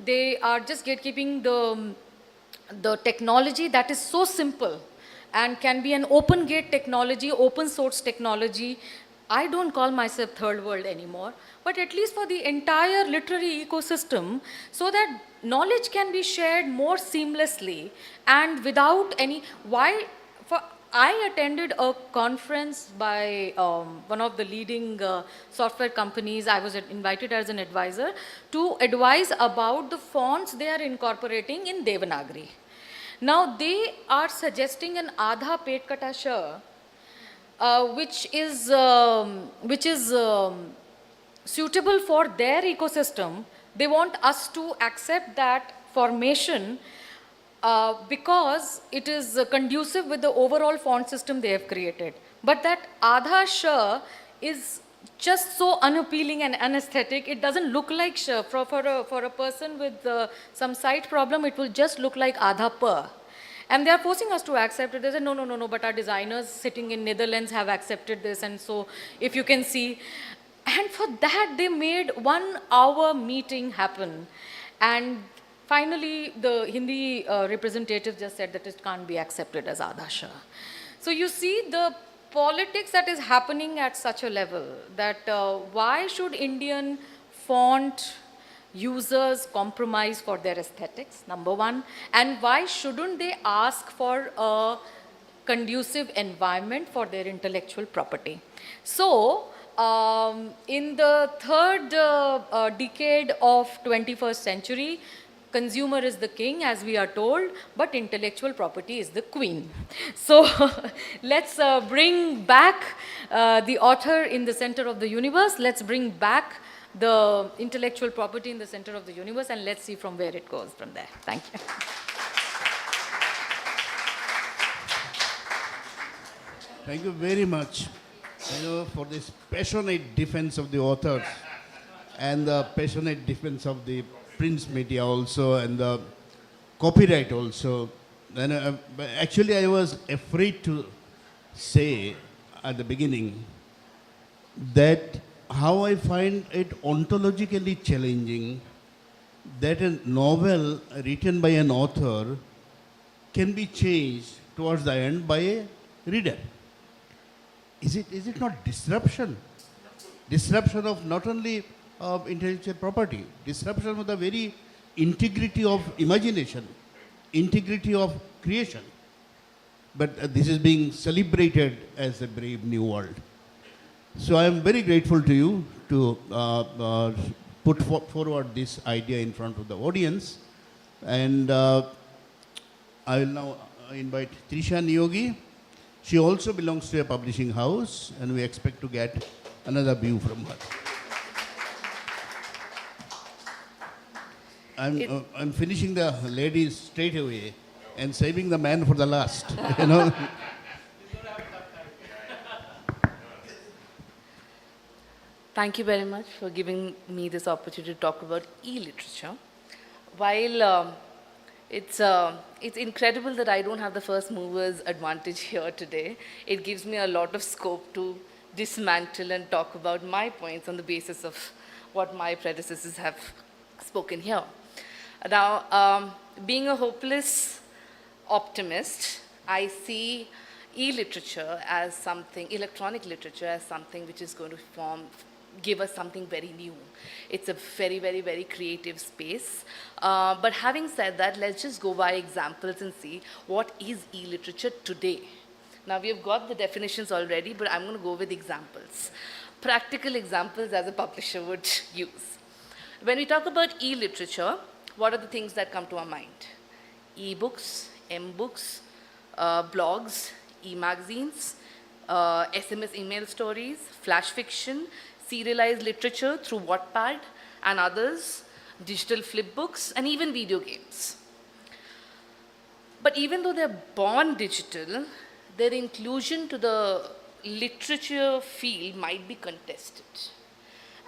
they are just gatekeeping the technology that is so simple and can be an open gate technology, open source technology. I don't call myself third world anymore, but at least for the entire literary ecosystem so that knowledge can be shared more seamlessly and without any, I attended a conference by one of the leading software companies. I was invited as an advisor to advise about the fonts they are incorporating in Devanagari. Now they are suggesting an Adha Pet Kata Shah, which is suitable for their ecosystem. They want us to accept that formation because it is conducive with the overall font system they have created. But that Adha Shah is just so unappealing and unaesthetic. It doesn't look like Shah. For a person with some sight problem, it will just look like Adha Pa. And they are forcing us to accept it. They say, no, but our designers sitting in Netherlands have accepted this. And so if you can see, and for that they made 1 hour meeting happen. And finally, the Hindi representative just said that it can't be accepted as Adha Shah. So you see the politics that is happening at such a level that why should Indian font users compromise for their aesthetics, number one, and why shouldn't they ask for a conducive environment for their intellectual property? So, in the third decade of 21st century, consumer is the king, as we are told, but intellectual property is the queen. So let's bring back the author in the center of the universe. Let's bring back the intellectual property in the center of the universe, and let's see from where it goes from there. Thank you. Thank you very much, for this passionate defense of the authors and the passionate defense of the print media also and the copyright also. Then actually I was afraid to say at the beginning that how I find it ontologically challenging that a novel written by an author can be changed towards the end by a reader. Is it not disruption? Disruption of not only of intellectual property, disruption of the very integrity of imagination, integrity of creation. But this is being celebrated as a brave new world. So I am very grateful to you to put forward this idea in front of the audience. And I will now invite Trisha Niyogi. She also belongs to a publishing house, and we expect to get another view from her. I'm finishing the ladies straight away and saving the man for the last. You know. Thank you very much for giving me this opportunity to talk about e-literature. While it's incredible that I don't have the first mover's advantage here today, it gives me a lot of scope to dismantle and talk about my points on the basis of what my predecessors have spoken here. Now, being a hopeless optimist, I see e-literature as something, electronic literature as something which is going to give us something very new. It's a very, very, very creative space. But having said that, let's just go by examples and see what is e-literature today. Now, we have got the definitions already, but I'm going to go with examples. Practical examples as a publisher would use. When we talk about e-literature, what are the things that come to our mind? E-books, M-books, blogs, e-magazines, SMS email stories, flash fiction, serialized literature through Wattpad and others, digital flip books, and even video games. But even though they're born digital, their inclusion to the literature field might be contested.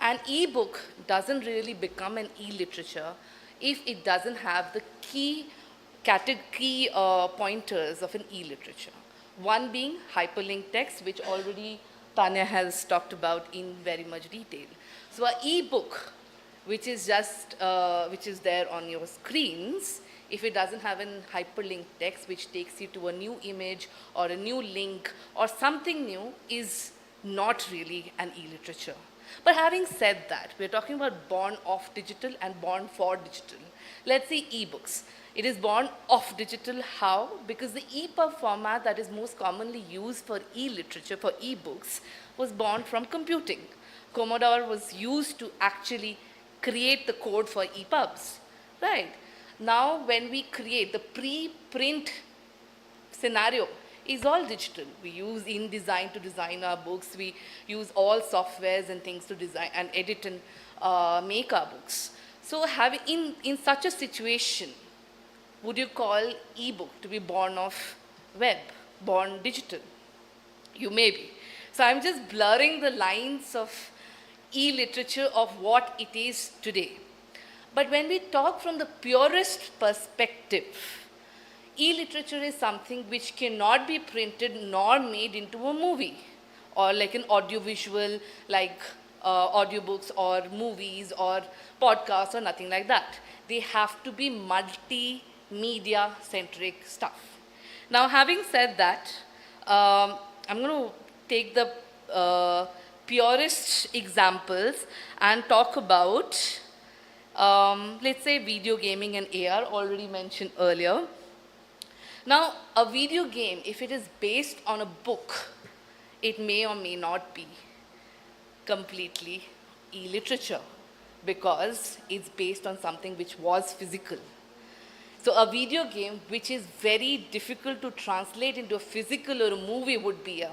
An e-book doesn't really become an e-literature if it doesn't have the key pointers of an e-literature. One being hyperlink text, which already Tanya has talked about in very much detail. So an e-book, which is there on your screens, if it doesn't have a hyperlink text which takes you to a new image or a new link or something new, is not really an e-literature. But having said that, we're talking about born of digital and born for digital. Let's see e-books. It is born of digital. How? Because the EPUB format that is most commonly used for e-literature, for e-books, was born from computing. Commodore was used to actually create the code for EPUBs, right? Now, when we create the pre-print scenario, is all digital. We use InDesign to design our books. We use all softwares and things to design and edit and make our books. So in such a situation, would you call e-book to be born of web, born digital? You may be. So I'm just blurring the lines of e-literature of what it is today. But when we talk from the purest perspective, e-literature is something which cannot be printed nor made into a movie or like an audiovisual, like audiobooks or movies or podcasts or nothing like that. They have to be multimedia centric stuff. Now, having said that, I'm going to take the purest examples and talk about, let's say, video gaming and AR, already mentioned earlier. Now, a video game, if it is based on a book, it may or may not be completely e-literature because it's based on something which was physical. So a video game which is very difficult to translate into a physical or a movie would be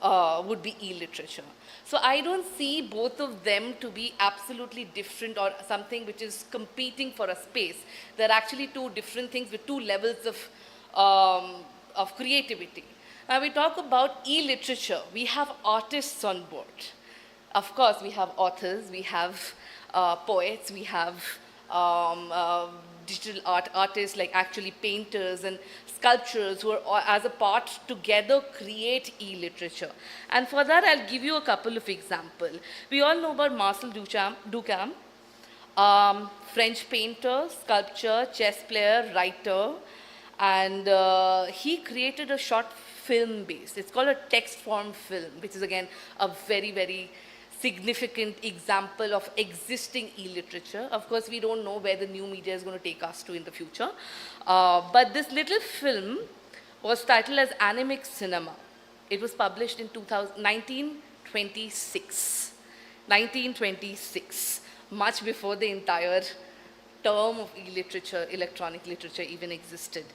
e-literature. So I don't see both of them to be absolutely different or something which is competing for a space. They're actually two different things with two levels of creativity. Now we talk about e-literature. We have artists on board. Of course, we have authors, we have poets, we have digital artists like actually painters and sculptors who are as a part together create e-literature. And for that, I'll give you a couple of examples. We all know about Marcel Duchamp, French painter, sculptor, chess player, writer, and he created a short film base. It's called a text form film, which is again a very, very significant example of existing e-literature. Of course, we don't know where the new media is going to take us to in the future. But this little film was titled as Animic Cinema. It was published in 1926. 1926, much before the entire term of e-literature, electronic literature even existed.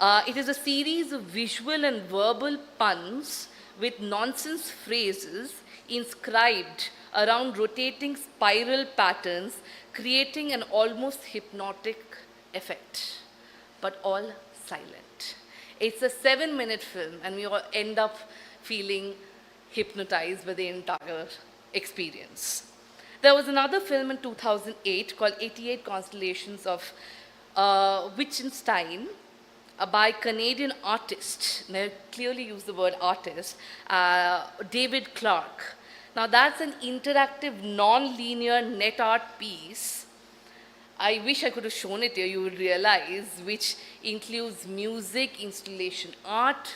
It is a series of visual and verbal puns with nonsense phrases inscribed around rotating spiral patterns, creating an almost hypnotic effect, but all silent. It's a 7-minute film, and we all end up feeling hypnotized by the entire experience. There was another film in 2008 called 88 Constellations of Wittgenstein, by Canadian artist, and I clearly use the word artist, David Clark. Now that's an interactive, non-linear net art piece. I wish I could have shown it here, you would realize, which includes music, installation art,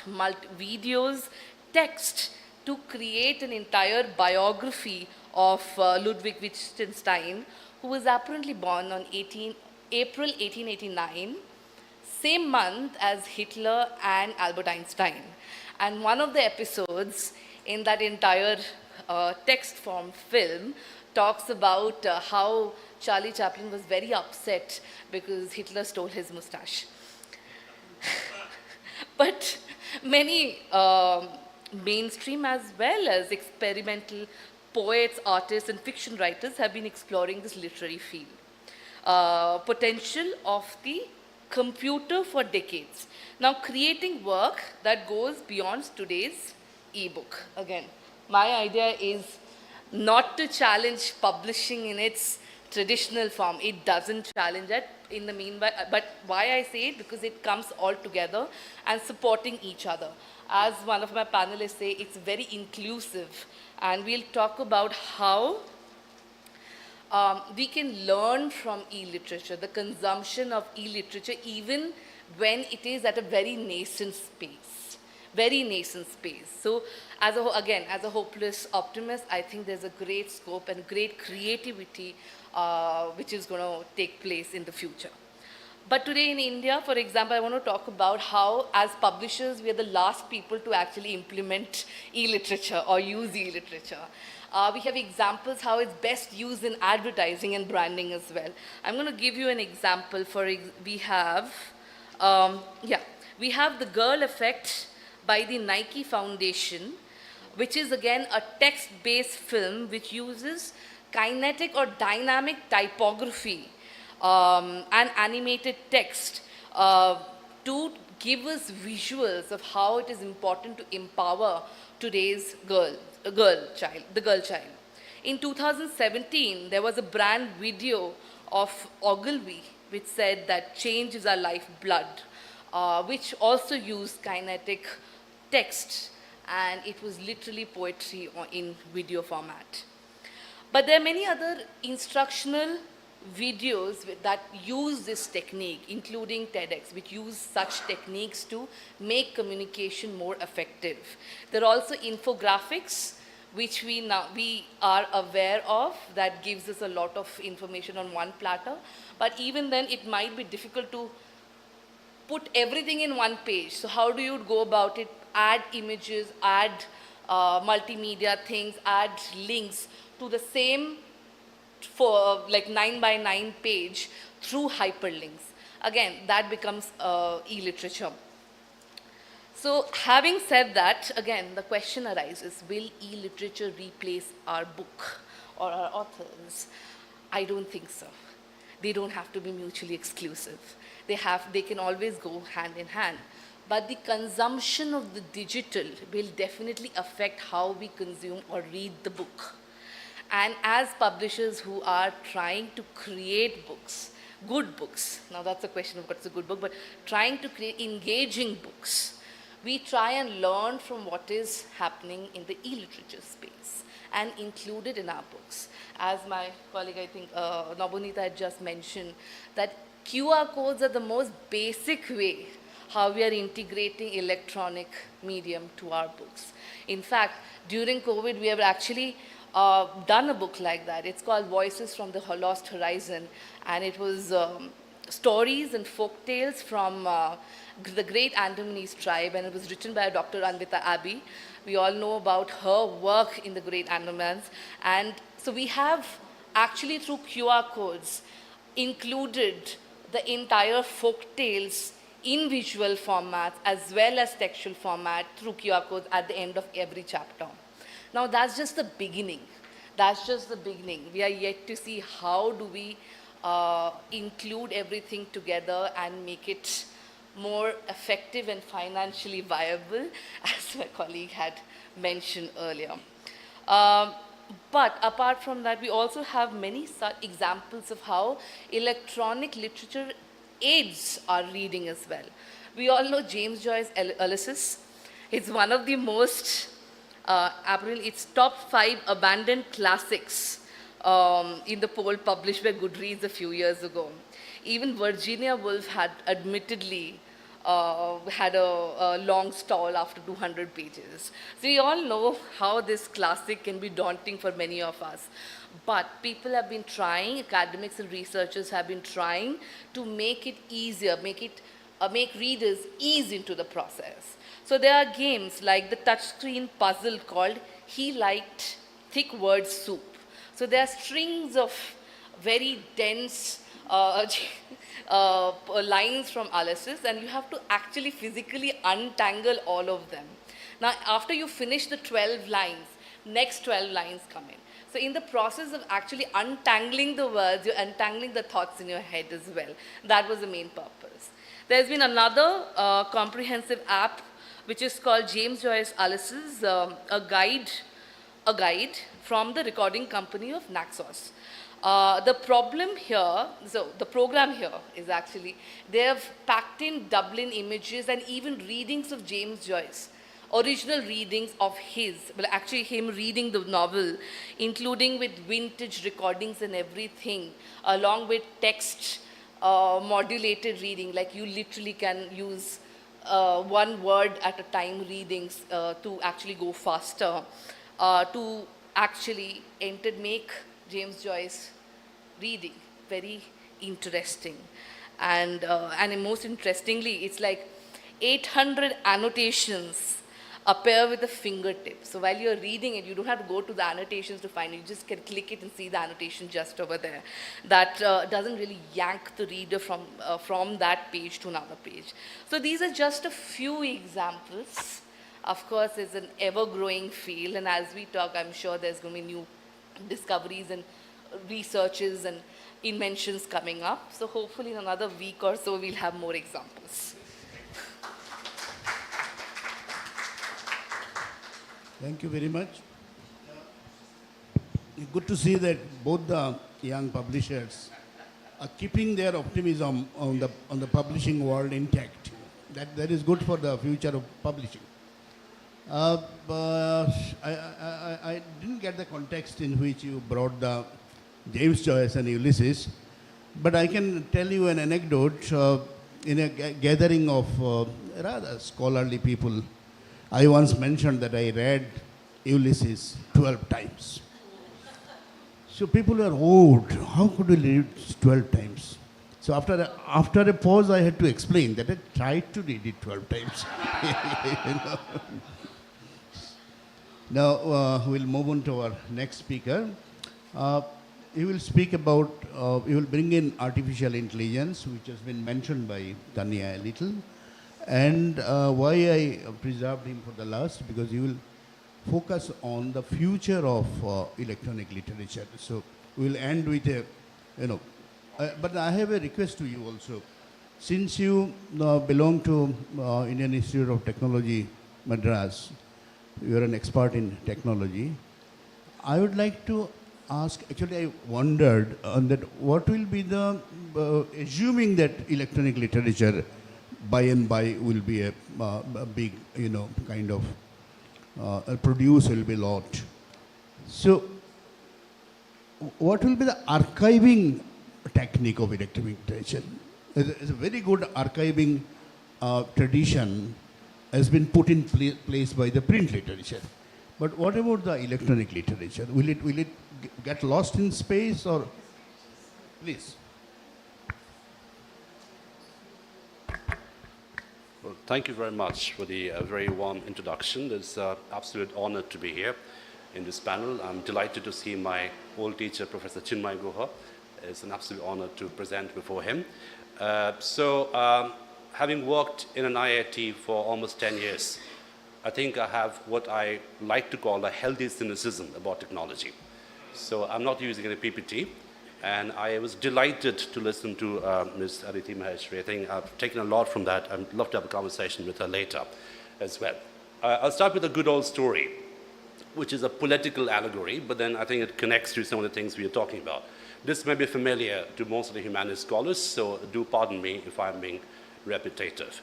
videos, text, to create an entire biography of Ludwig Wittgenstein, who was apparently born on April 1889, same month as Hitler and Albert Einstein. And one of the episodes in that entire text form film talks about how Charlie Chaplin was very upset because Hitler stole his mustache. But many mainstream as well as experimental poets, artists, and fiction writers have been exploring this literary field. Potential of the computer for decades. Now creating work that goes beyond today's ebook. Again, my idea is not to challenge publishing in its traditional form. It doesn't challenge it in the meanwhile, but why I say it, because it comes all together and supporting each other. As one of my panelists say, it's very inclusive, and we'll talk about how we can learn from e-literature, the consumption of e-literature, even when it is at a very nascent space, very nascent space. So as a hopeless optimist, I think there's a great scope and great creativity which is going to take place in the future. But today in India, for example, I want to talk about how, as publishers, we are the last people to actually implement e-literature or use e-literature. We have examples how it's best used in advertising and branding as well. I'm going to give you an example. We have the Girl Effect by the Nike Foundation, which is again a text-based film which uses kinetic or dynamic typography and animated text to give us visuals of how it is important to empower today's the girl child. In 2017, there was a brand video of Ogilvy which said that change is our lifeblood, which also used kinetic text, and it was literally poetry in video format. But there are many other instructional videos that use this technique, including TEDx, which use such techniques to make communication more effective. There are also infographics, which we are aware of, that gives us a lot of information on one platter. But even then, it might be difficult to put everything in one page. So how do you go about it? Add images, add multimedia things, add links to the same for like 9x9 page through hyperlinks. Again, that becomes e-literature. So having said that, again, the question arises, will e-literature replace our book or our authors? I don't think so. They don't have to be mutually exclusive. They can always go hand in hand. But the consumption of the digital will definitely affect how we consume or read the book. And as publishers who are trying to create books, good books, now that's a question of what's a good book, but trying to create engaging books, we try and learn from what is happening in the e-literature space and include it in our books. As my colleague, I think, Nabonita had just mentioned, that QR codes are the most basic way how we are integrating electronic medium to our books. In fact, during COVID, we have actually done a book like that. It's called Voices from the Lost Horizon, and it was stories and folk tales from the great Andamanese tribe, and it was written by Dr. Anvita Abbey. We all know about her work in the great Andamans, and so we have actually through QR codes included the entire folk tales in visual formats as well as textual format through QR codes at the end of every chapter. Now that's just the beginning. That's just the beginning. We are yet to see how do we include everything together and make it more effective and financially viable, as my colleague had mentioned earlier. But apart from that, we also have many such examples of how electronic literature aids our reading as well. We all know James Joyce's Ulysses. It's one of the most, apparently it's top 5 abandoned classics in the poll published by Goodreads a few years ago. Even Virginia Woolf had admittedly had a long stall after 200 pages. So we all know how this classic can be daunting for many of us. But people have been trying, academics and researchers have been trying to make it easier, make readers ease into the process. So there are games like the touchscreen puzzle called He Liked Thick Word Soup. So there are strings of very dense lines from Ulysses, and you have to actually physically untangle all of them. Now, after you finish the 12 lines, next 12 lines come in. So in the process of actually untangling the words, you're untangling the thoughts in your head as well. That was the main purpose. There's been another comprehensive app which is called James Joyce Ulysses, a guide from the recording company of Naxos. The problem here, so the program here is actually, they have packed in Dublin images and even readings of James Joyce, original readings of his, well actually him reading the novel, including with vintage recordings and everything, along with text modulated reading, like you literally can use one word at a time readings to actually go faster, to actually make James Joyce reading very interesting. And most interestingly, it's like 800 annotations appear with a fingertip. So while you're reading it, you don't have to go to the annotations to find it. You just can click it and see the annotation just over there. That doesn't really yank the reader from that page to another page. So these are just a few examples. Of course, it's an ever-growing field, and as we talk, I'm sure there's going to be new discoveries and researches and inventions coming up. So hopefully in another week or so, we'll have more examples. Thank you very much. Good to see that both the young publishers are keeping their optimism on the publishing world intact. That is good for the future of publishing. But I didn't get the context in which you brought the James Joyce and Ulysses, but I can tell you an anecdote. In a gathering of rather scholarly people, I once mentioned that I read Ulysses 12 times. So people were awed. How could you read 12 times? So after a pause, I had to explain that I tried to read it 12 times. You know? Now we'll move on to our next speaker. He will speak about, he will bring in artificial intelligence, which has been mentioned by Tanya a little. And why I preserved him for the last, because he will focus on the future of electronic literature. So we'll end with a, but I have a request to you also. Since you belong to Indian Institute of Technology, Madras, you are an expert in technology. I would like to ask, actually I wondered on that, what will be the, assuming that electronic literature by and by will be a big, kind of, produce will be a lot. So what will be the archiving technique of electronic literature? It's a very good archiving tradition has been put in place by the print literature. But what about the electronic literature? Will it get lost in space, or please? Well, thank you very much for the very warm introduction. It's an absolute honor to be here in this panel. I'm delighted to see my old teacher, Professor Chinmay Guha. It's an absolute honor to present before him. having worked in an IIT for almost 10 years, I think I have what I like to call a healthy cynicism about technology. So I'm not using any PPT, and I was delighted to listen to Ms. Aditi Maheshwari. I think I've taken a lot from that. I'd love to have a conversation with her later as well. I'll start with a good old story, which is a political allegory, but then I think it connects to some of the things we are talking about. This may be familiar to most of the humanist scholars, so do pardon me if I'm being repetitive.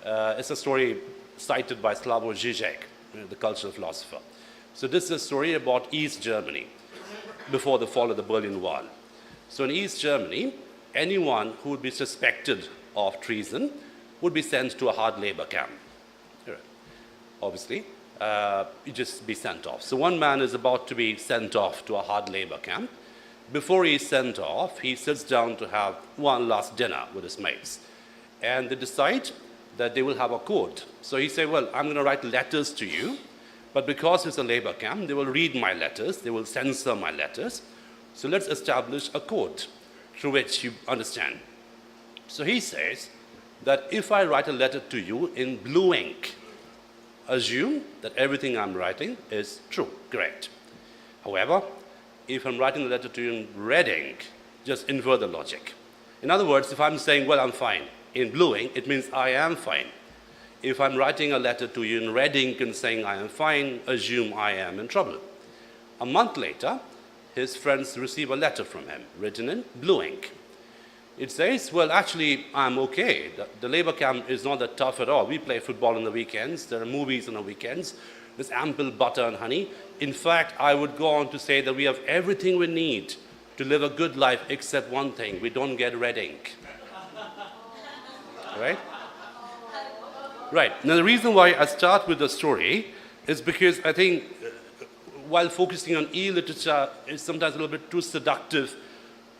It's a story cited by Slavoj Žižek, the cultural philosopher. So this is a story about East Germany before the fall of the Berlin Wall. So in East Germany, anyone who would be suspected of treason would be sent to a hard labor camp. Obviously, you just be sent off. So one man is about to be sent off to a hard labor camp. Before he's sent off, he sits down to have one last dinner with his mates. And they decide that they will have a code. So he said, well, I'm going to write letters to you, but because it's a labor camp, they will read my letters, they will censor my letters. So let's establish a code through which you understand. So he says that if I write a letter to you in blue ink, assume that everything I'm writing is true, correct. However, if I'm writing a letter to you in red ink, just invert the logic. In other words, if I'm saying, well, I'm fine, in blue ink, it means I am fine. If I'm writing a letter to you in red ink and saying I am fine, assume I am in trouble. A month later, his friends receive a letter from him, written in blue ink. It says, well, actually, I'm okay. The labor camp is not that tough at all. We play football on the weekends. There are movies on the weekends. There's ample butter and honey. In fact, I would go on to say that we have everything we need to live a good life except one thing. We don't get red ink. Right? Right. Now, the reason why I start with the story is because I think while focusing on e-literature is sometimes a little bit too seductive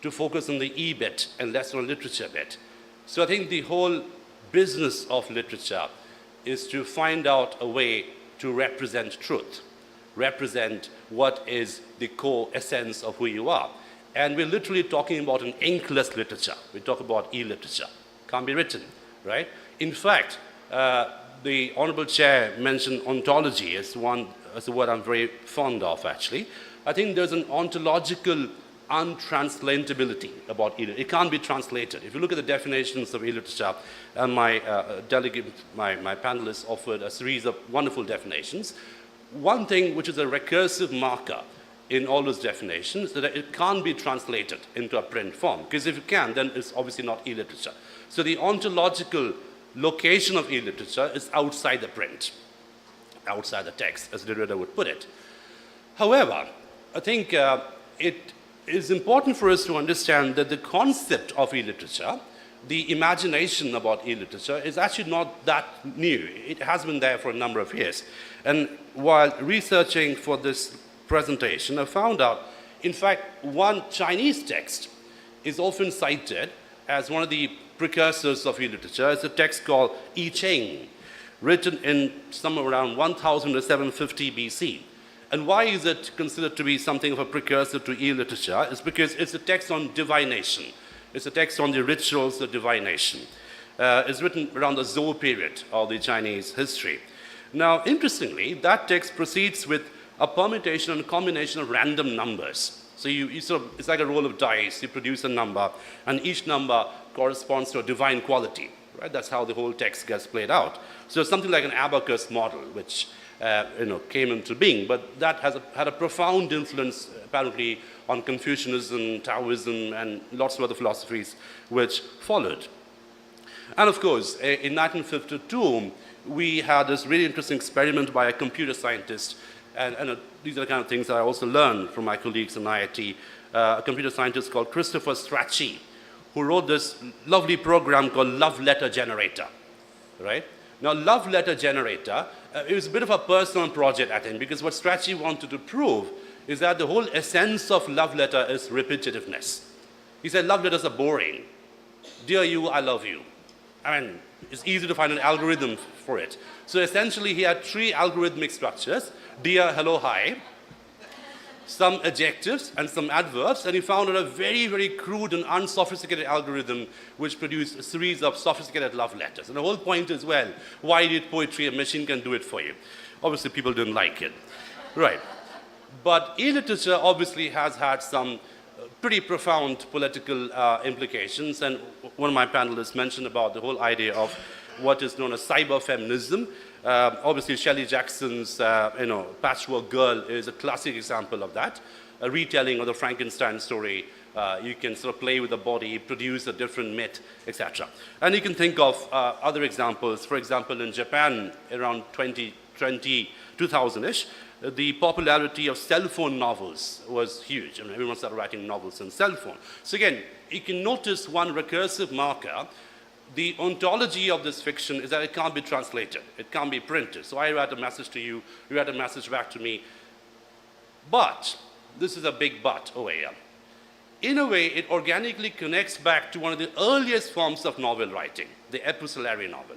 to focus on the E bit and less on literature bit. So I think the whole business of literature is to find out a way to represent truth, represent what is the core essence of who you are. And we're literally talking about an inkless literature. We talk about e-literature. Can't be written, right? In fact, the Honorable Chair mentioned ontology as a word I'm very fond of, actually. I think there's an ontological untranslatability about e-literature. It can't be translated. If you look at the definitions of e-literature, and my panelists offered a series of wonderful definitions. One thing which is a recursive marker in all those definitions is that it can't be translated into a print form, because if it can, then it's obviously not e-literature. So the ontological location of e-literature is outside the print, outside the text, as Derrida would put it. However, I think it is important for us to understand that the concept of e-literature, the imagination about e-literature, is actually not that new. It has been there for a number of years. And while researching for this presentation, I found out, in fact, one Chinese text is often cited as one of the precursors of e-literature. It's a text called I Ching, written in somewhere around 1000 to 750 BC. And why is it considered to be something of a precursor to e-literature? It's because it's a text on divination. It's a text on the rituals of divination. It's written around the Zhou period of the Chinese history. Now, interestingly, that text proceeds with a permutation and combination of random numbers. So you sort of, it's like a roll of dice. You produce a number, and each number corresponds to a divine quality. Right? That's how the whole text gets played out. So it's something like an abacus model, which came into being, but that had a profound influence, apparently, on Confucianism, Taoism, and lots of other philosophies which followed. And of course, in 1952, we had this really interesting experiment by a computer scientist, and these are the kind of things that I also learned from my colleagues in IIT, a computer scientist called Christopher Strachey, who wrote this lovely program called Love Letter Generator, right? Now, Love Letter Generator, it was a bit of a personal project, I think, because what Strachey wanted to prove is that the whole essence of love letter is repetitiveness. He said love letters are boring. Dear you, I love you. I mean, it's easy to find an algorithm for it. So essentially, he had 3 algorithmic structures: dear, hello, hi. some adjectives and some adverbs, and he found out a very, very crude and unsophisticated algorithm which produced a series of sophisticated love letters. And the whole point is, well, why did poetry? A machine can do it for you. Obviously, people didn't like it. Right. But e-literature obviously has had some pretty profound political implications, and one of my panelists mentioned about the whole idea of what is known as cyber-feminism. Obviously, Shelley Jackson's Patchwork Girl is a classic example of that. A retelling of the Frankenstein story. You can sort of play with the body, produce a different myth, etc. And you can think of other examples. For example, in Japan, around 2000-ish, the popularity of cell phone novels was huge. I mean, everyone started writing novels on cell phone. So again, you can notice one recursive marker. The ontology of this fiction is that it can't be translated. It can't be printed. So I write a message to you, you write a message back to me. But, this is a big but over here. In a way, it organically connects back to one of the earliest forms of novel writing, the epistolary novel.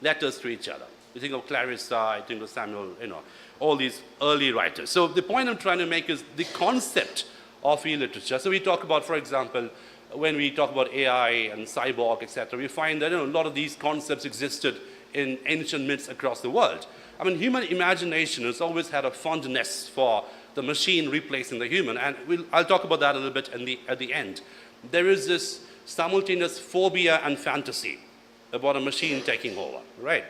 Letters to each other. You think of Clarissa, you think of Samuel, all these early writers. So the point I'm trying to make is the concept of e-literature. So we talk about, for example, when we talk about AI and cyborg, etc., we find that a lot of these concepts existed in ancient myths across the world. I mean, human imagination has always had a fondness for the machine replacing the human, and I'll talk about that a little bit at the end. There is this simultaneous phobia and fantasy about a machine taking over, right?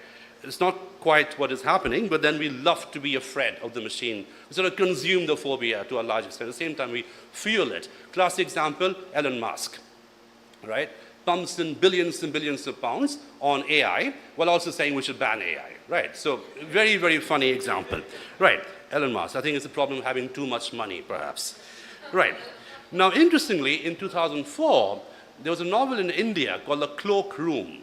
It's not quite what is happening, but then we love to be afraid of the machine. We sort of consume the phobia to a large extent. At the same time, we feel it. Classic example, Elon Musk, right? Pumps in billions and billions of pounds on AI, while also saying we should ban AI, right? So very, very funny example, right? Elon Musk, I think it's a problem having too much money, perhaps, right? Now, interestingly, in 2004, there was a novel in India called The Cloak Room,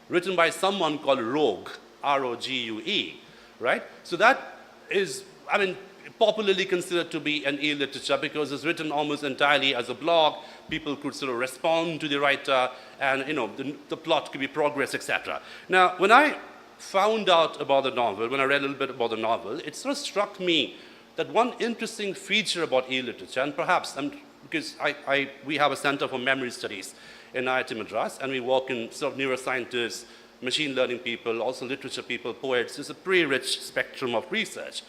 written by someone called Rogue, R-O-G-U-E, right? So that is, I mean, popularly considered to be an e-literature because it's written almost entirely as a blog. People could sort of respond to the writer, and the plot could be progress, etc. Now, when I found out about the novel, when I read a little bit about the novel, it sort of struck me that one interesting feature about e-literature, and perhaps, because we have a Center for Memory Studies in IIT Madras, and we work in sort of neuroscientists, machine learning people, also literature people, poets. It's a pretty rich spectrum of research.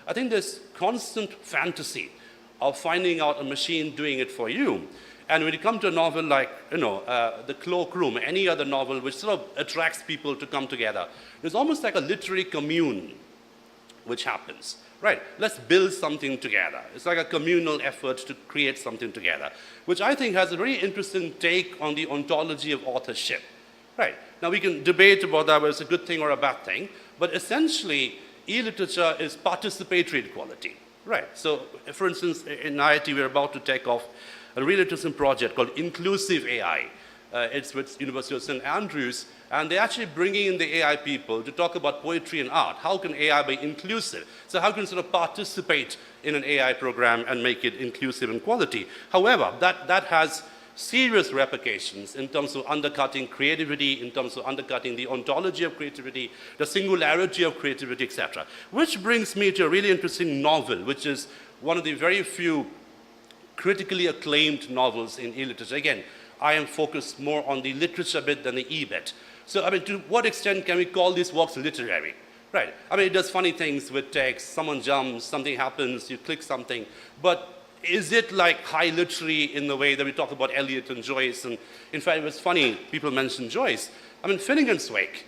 I think this constant fantasy of finding out a machine doing it for you. And when you come to a novel like, The Cloak Room, any other novel which sort of attracts people to come together, there's almost like a literary commune which happens. Right, let's build something together. It's like a communal effort to create something together, which I think has a very interesting take on the ontology of authorship. Right, now we can debate about that, whether it's a good thing or a bad thing, but essentially, e-literature is participatory equality. Right, so for instance, in IIT, we're about to take off a really interesting project called Inclusive AI. It's with University of St. Andrews, and they're actually bringing in the AI people to talk about poetry and art. How can AI be inclusive? So how can you sort of participate in an AI program and make it inclusive and quality? However, that has serious repercussions in terms of undercutting creativity, in terms of undercutting the ontology of creativity, the singularity of creativity, etc. Which brings me to a really interesting novel, which is one of the very few critically acclaimed novels in e-literature. Again, I am focused more on the literature bit than the E bit. So, I mean, to what extent can we call these works literary? Right. I mean, it does funny things with text. Someone jumps, something happens, you click something. But is it like high literary in the way that we talk about Eliot and Joyce? And in fact, it was funny, people mentioned Joyce. I mean, Finnegan's Wake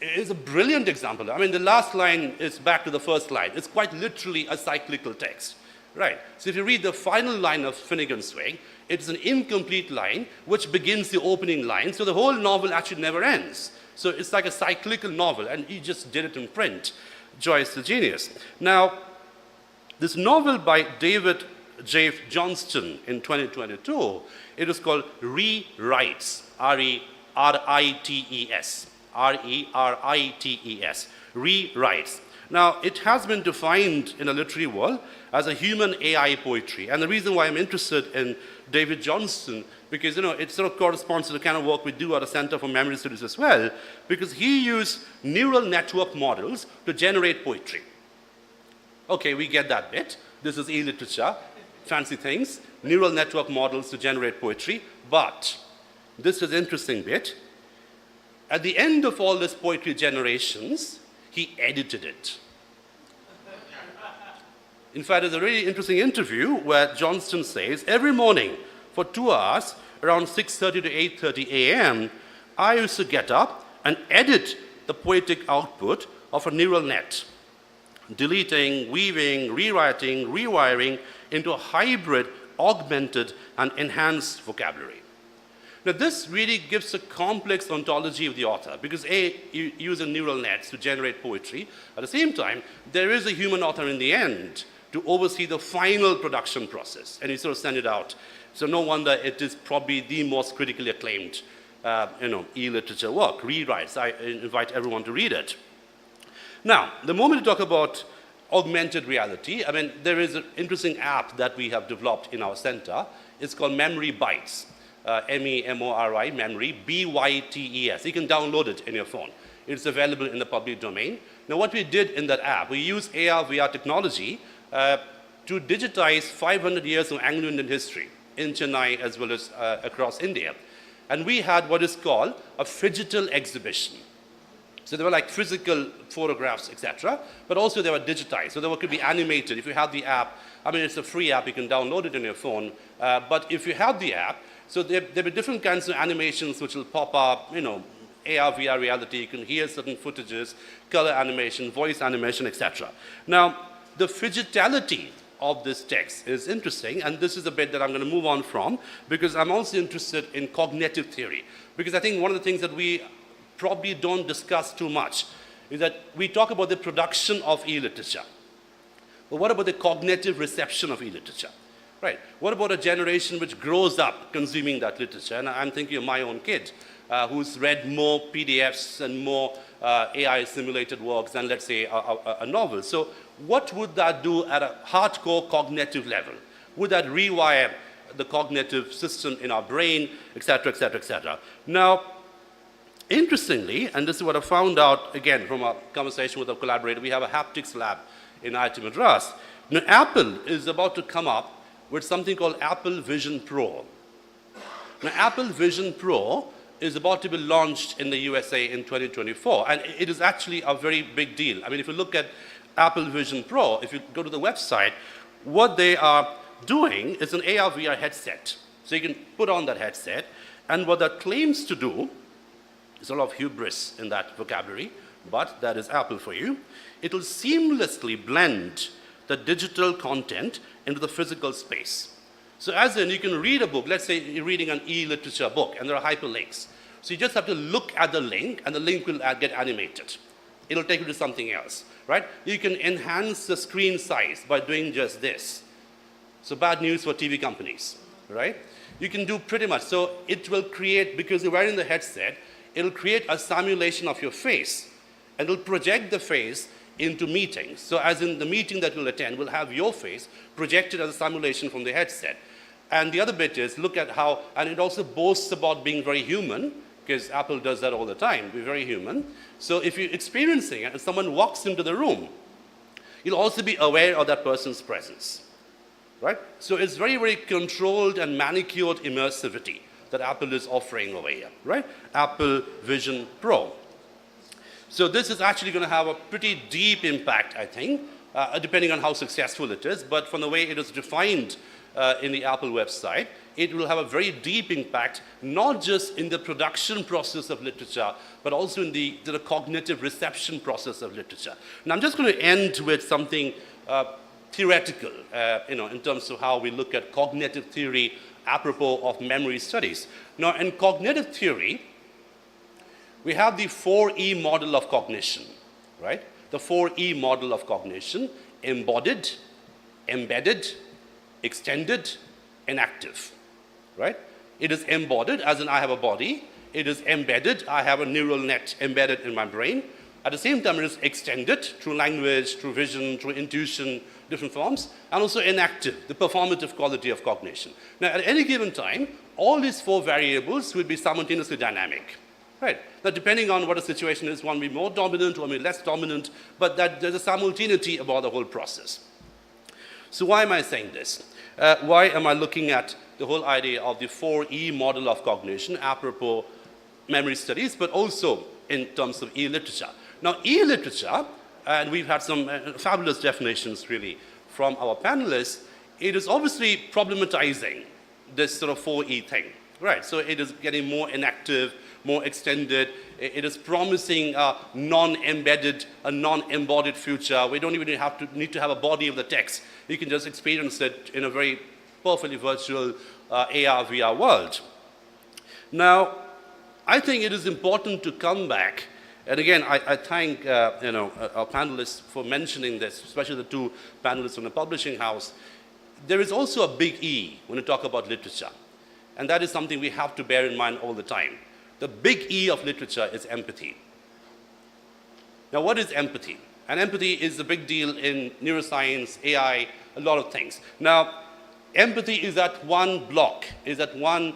is a brilliant example. I mean, the last line is back to the first line. It's quite literally a cyclical text. Right. So if you read the final line of Finnegan's Wake, it's an incomplete line which begins the opening line. So the whole novel actually never ends. So it's like a cyclical novel, and he just did it in print. Joyce, the genius. Now, this novel by David J. Johnston in 2022, it is called Rewrites, R-E-R-I-T-E-S, R-E-R-I-T-E-S, Rewrites. Now, it has been defined in a literary world as a human AI poetry. And the reason why I'm interested in David Johnston, because it sort of corresponds to the kind of work we do at the Center for Memory Studies as well, because he used neural network models to generate poetry. Okay, we get that bit. This is e-literature, fancy things, neural network models to generate poetry. But this is the interesting bit. At the end of all this poetry generations, he edited it. In fact, there's a really interesting interview where Johnston says, every morning for 2 hours, around 6:30 to 8:30 a.m., I used to get up and edit the poetic output of a neural net, deleting, weaving, rewriting, rewiring into a hybrid, augmented, and enhanced vocabulary. Now, this really gives a complex ontology of the author, because A, you use neural nets to generate poetry. At the same time, there is a human author in the end to oversee the final production process, and you sort of send it out. So no wonder it is probably the most critically acclaimed e-literature work, rewrites. I invite everyone to read it. Now, the moment we talk about augmented reality, I mean, there is an interesting app that we have developed in our center. It's called Memory Bytes, M-E-M-O-R-I, Memory, B-Y-T-E-S. You can download it in your phone. It's available in the public domain. Now, what we did in that app, we used AR/VR technology to digitize 500 years of Anglo-Indian history in Chennai as well as across India. And we had what is called a phygital exhibition. So there were like physical photographs, etc., but also they were digitized. So they could be animated. If you have the app, I mean, it's a free app, you can download it on your phone. But if you have the app, so there'll be different kinds of animations which will pop up, AR, VR reality, you can hear certain footages, color animation, voice animation, etc. Now, the phygitality of this text is interesting, and this is a bit that I'm going to move on from, because I'm also interested in cognitive theory. Because I think one of the things that we probably don't discuss too much is that we talk about the production of e-literature. But what about the cognitive reception of e-literature? Right. What about a generation which grows up consuming that literature? And I'm thinking of my own kid, who's read more PDFs and more AI-simulated works than, let's say, a novel. So what would that do at a hardcore cognitive level? Would that rewire the cognitive system in our brain, et cetera, et cetera, et cetera? Now, interestingly, and this is what I found out, again, from a conversation with a collaborator, we have a haptics lab in IIT Madras. Now, Apple is about to come up with something called Apple Vision Pro. Now, Apple Vision Pro is about to be launched in the USA in 2024, and it is actually a very big deal. I mean, if you look at Apple Vision Pro, if you go to the website, what they are doing is an AR/VR headset. So you can put on that headset, and what that claims to do, there's a lot of hubris in that vocabulary, but that is Apple for you. It will seamlessly blend the digital content into the physical space. So as in, you can read a book, let's say you're reading an e-literature book, and there are hyperlinks. So you just have to look at the link, and the link will get animated. It'll take you to something else, right? You can enhance the screen size by doing just this. So bad news for TV companies, right? You can do pretty much. So it will create, because you're wearing the headset, it'll create a simulation of your face, and it'll project the face into meetings. So as in the meeting that you'll attend, will have your face projected as a simulation from the headset. And the other bit is, look at how, and it also boasts about being very human, because Apple does that all the time, be very human. So if you're experiencing it and someone walks into the room, you'll also be aware of that person's presence, right? So it's very, very controlled and manicured immersivity that Apple is offering over here, right? Apple Vision Pro. So this is actually going to have a pretty deep impact, I think, depending on how successful it is. But from the way it is defined in the Apple website, it will have a very deep impact, not just in the production process of literature, but also in the cognitive reception process of literature. Now, I'm just going to end with something theoretical, in terms of how we look at cognitive theory apropos of memory studies. Now, in cognitive theory, we have the 4E model of cognition, right? The 4E model of cognition: embodied, embedded, extended, and active, right? It is embodied, as in I have a body. It is embedded, I have a neural net embedded in my brain. At the same time, it is extended through language, through vision, through intuition, different forms, and also inactive, the performative quality of cognition. Now, at any given time, all these 4 variables will be simultaneously dynamic. Right. Now, depending on what the situation is, one will be more dominant, one will be less dominant, but that there's a simultaneity about the whole process. So why am I saying this? Why am I looking at the whole idea of the 4E model of cognition, apropos memory studies, but also in terms of e-literature? Now, e-literature, and we've had some fabulous definitions, really, from our panelists, it is obviously problematizing this sort of 4E thing, right? So it is getting more inactive, more extended. It is promising a non-embedded, a non-embodied future. We don't even need to have a body of the text. You can just experience it in a very perfectly virtual AR, VR world. Now, I think it is important to come back, and again, I thank our panelists for mentioning this, especially the two panelists from the publishing house. There is also a big E when we talk about literature, and that is something we have to bear in mind all the time. The big E of literature is empathy. Now, what is empathy? And empathy is a big deal in neuroscience, AI, a lot of things. Now, empathy is at one block, is at one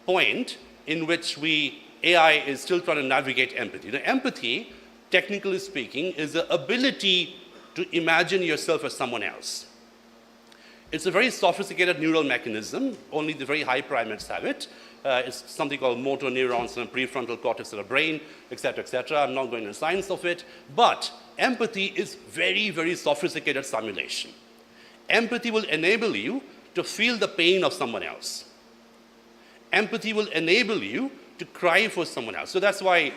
point in which AI is still trying to navigate empathy. Now, empathy, technically speaking, is the ability to imagine yourself as someone else. It's a very sophisticated neural mechanism. Only the very high primates have it. It's something called motor neurons in the prefrontal cortex of the brain, et cetera, et cetera. I'm not going into the science of it. But empathy is very, very sophisticated simulation. Empathy will enable you to feel the pain of someone else. Empathy will enable you to cry for someone else. So that's why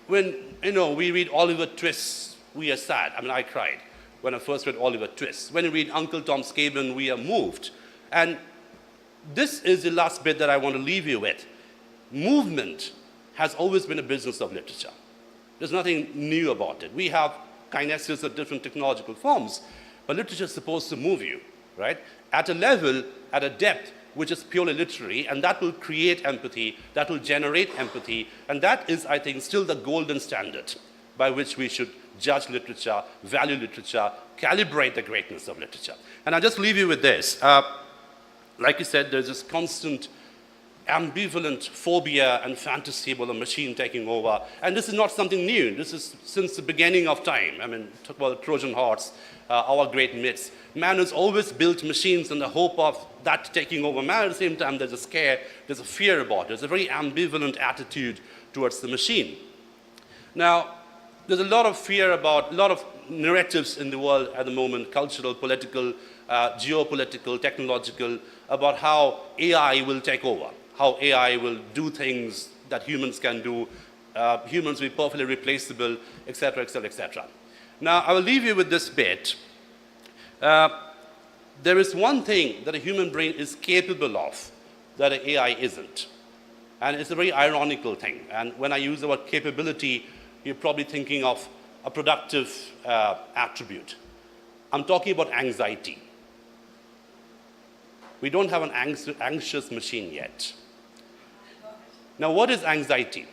when we read Oliver Twist, we are sad. I mean, I cried when I first read Oliver Twist. When we read Uncle Tom's Cabin, we are moved. And this is the last bit that I want to leave you with. Movement has always been a business of literature. There's nothing new about it. We have kinesis of different technological forms, but literature is supposed to move you, right? At a level, at a depth, which is purely literary, and that will create empathy, that will generate empathy, and that is, I think, still the golden standard by which we should judge literature, value literature, calibrate the greatness of literature. And I'll just leave you with this. Like you said, there's this constant ambivalent phobia and fantasy about the machine taking over. And this is not something new. This is since the beginning of time. I mean, talk about the Trojan horse, our great myths. Man has always built machines in the hope of that taking over man. At the same time, there's a scare, there's a fear about it. There's a very ambivalent attitude towards the machine. Now, there's a lot of fear about, a lot of narratives in the world at the moment, cultural, political, geopolitical, technological, about how AI will take over, how AI will do things that humans can do, humans will be perfectly replaceable, et cetera, et cetera, et cetera. Now, I will leave you with this bit. There is one thing that a human brain is capable of that an AI isn't. And it's a very ironical thing. And when I use the word capability, you're probably thinking of a productive attribute. I'm talking about anxiety. We don't have an anxious machine yet. Now, what is anxiety?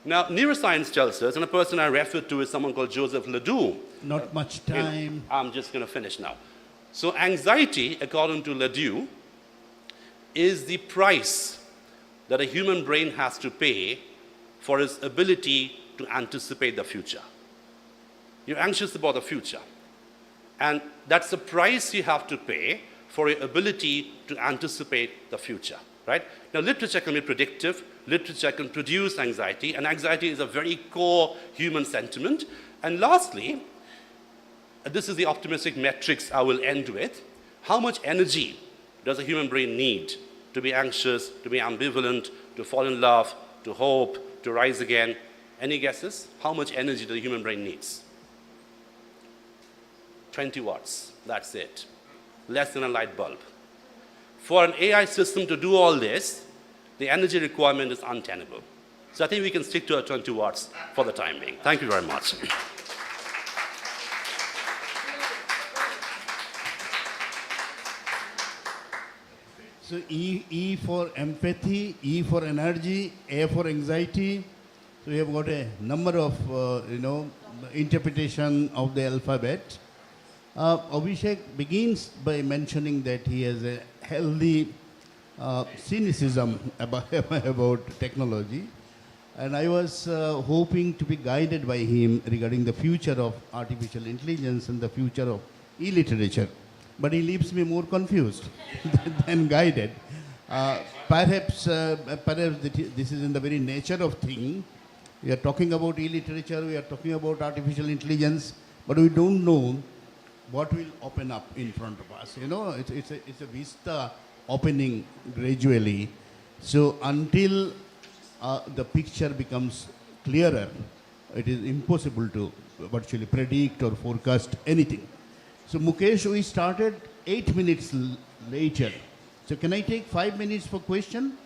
Now, neuroscience tells us, and a person I referred to is someone called Joseph Ledoux. Not much time. I'm just going to finish now. So anxiety, according to Ledoux, is the price that a human brain has to pay for its ability to anticipate the future. You're anxious about the future. And that's the price you have to pay for your ability to anticipate the future, right? Now, literature can be predictive. Literature can produce anxiety, and anxiety is a very core human sentiment. And lastly, this is the optimistic metrics I will end with. How much energy does a human brain need to be anxious, to be ambivalent, to fall in love, to hope, to rise again? Any guesses? How much energy does the human brain needs? 20 watts, that's it. Less than a light bulb. For an AI system to do all this, the energy requirement is untenable. So I think we can stick to our 20 watts for the time being. Thank you very much. So E for empathy, E for energy, A for anxiety. So we have got a number of, interpretation of the alphabet. Abhishek begins by mentioning that he has a healthy cynicism about technology. And I was hoping to be guided by him regarding the future of artificial intelligence and the future of e-literature. But he leaves me more confused than guided. Perhaps this is in the very nature of thing. We are talking about e-literature, we are talking about artificial intelligence, but we don't know what will open up in front of us. You know, it's a vista opening gradually. So until the picture becomes clearer, it is impossible to virtually predict or forecast anything. So Mukesh, we started 8 minutes later. So can I take 5 minutes for question?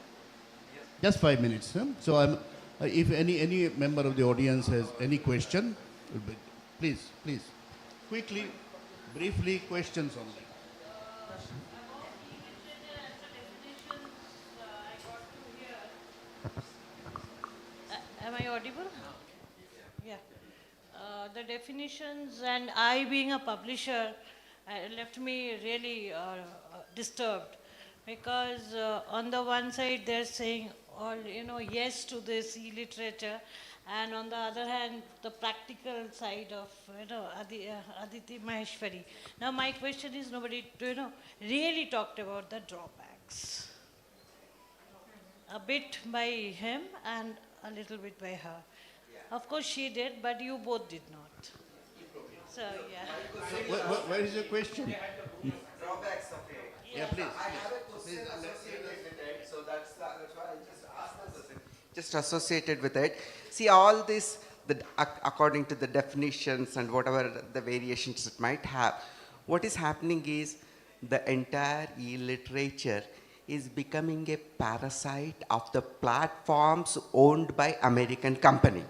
Just 5 minutes. Huh? So if any member of the audience has any question, please, quickly, briefly, questions only. Am I audible? Yeah. The definitions, and I being a publisher, left me really disturbed, because on the one side they're saying all, yes to this e-literature, and on the other hand the practical side of Aditi Maheshwari. Now my question is, nobody really talked about the drawbacks. A bit by him and a little bit by her. Of course she did, but you both did not. So yeah. So where is your question? Drawbacks of it. Yeah, please. I have a question associated with it, so that's why I just asked the question. Just associated with it. See, all this, according to the definitions and whatever the variations it might have, what is happening is the entire e-literature is becoming a parasite of the platforms owned by American company.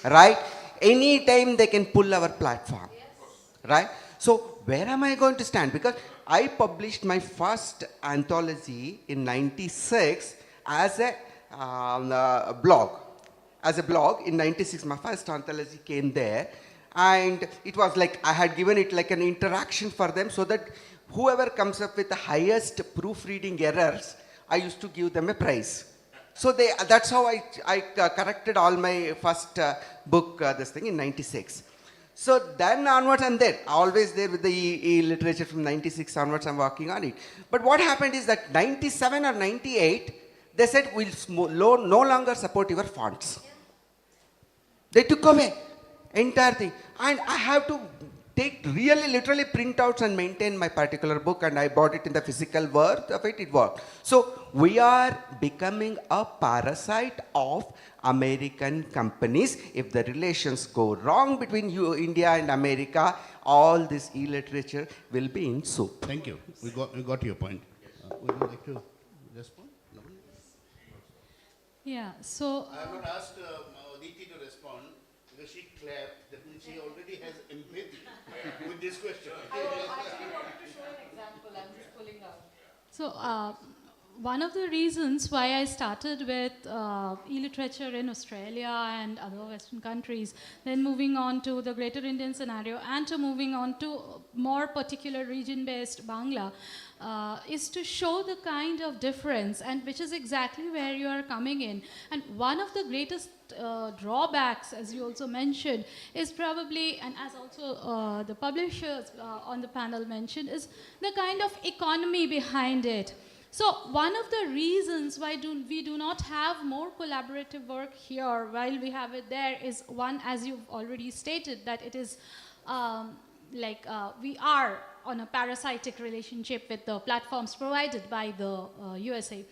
Right? Anytime they can pull our platform. Right? So where am I going to stand? Because I published my first anthology in '96 as a blog. As a blog in '96, my first anthology came there, and it was like I had given it like an interaction for them, so that whoever comes up with the highest proofreading errors, I used to give them a prize. So that's how I corrected all my first book, this thing, in '96. So then onwards, I'm there, always there with the e-literature from '96 onwards, I'm working on it. But what happened is that '97 or '98, they said, we'll no longer support your fonts. They took away entire thing. And I have to take really literally printouts and maintain my particular book, and I bought it in the physical worth of it, it worked. So we are becoming a parasite of American companies. If the relations go wrong between India and America, all this e-literature will be in soup. Thank you. We got your point. Would you like to respond? No? Yeah, so I have not asked Aditi to respond because she clapped. That means she already has empathy with this question. I actually wanted to show an example. I'm just pulling out. So one of the reasons why I started with e-literature in Australia and other Western countries, then moving on to the Greater Indian scenario, and to moving on to more particular region-based Bangla, is to show the kind of difference, and which is exactly where you are coming in. And one of the greatest drawbacks, as you also mentioned, is probably, and as also the publishers on the panel mentioned, is the kind of economy behind it. So one of the reasons why we do not have more collaborative work here while we have it there is, one, as you've already stated, that it is we are on a parasitic relationship with the platforms provided by the USA.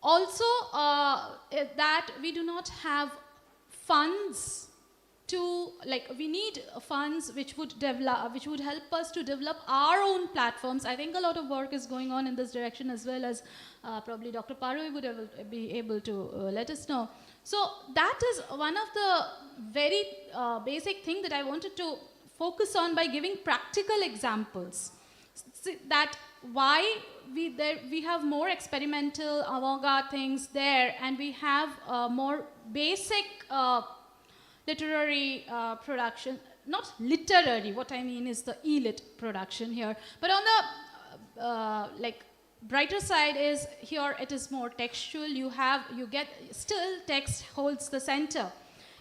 Also, that we do not have funds to, we need funds which would help us to develop our own platforms. I think a lot of work is going on in this direction, as well as probably Dr. Paroi would be able to let us know. So that is one of the very basic thing that I wanted to focus on by giving practical examples. That why we have more experimental avant-garde things there, and we have more basic literary production, not literary, what I mean is the e-lit production here, but on the brighter side is here it is more textual. You get still text holds the center.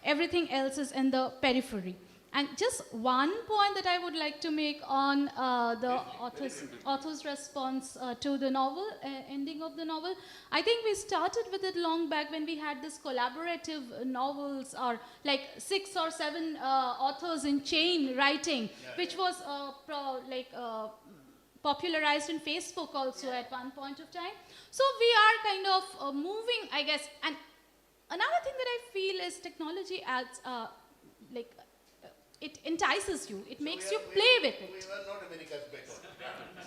Everything else is in the periphery. And just one point that I would like to make on the author's response to the novel, ending of the novel. I think we started with it long back when we had this collaborative novels, or like 6 or 7 authors in chain writing, which was popularized in Facebook also at one point of time. So we are kind of moving, I guess. And another thing that I feel is technology adds, it entices you. It makes you play with it. We were not America's better.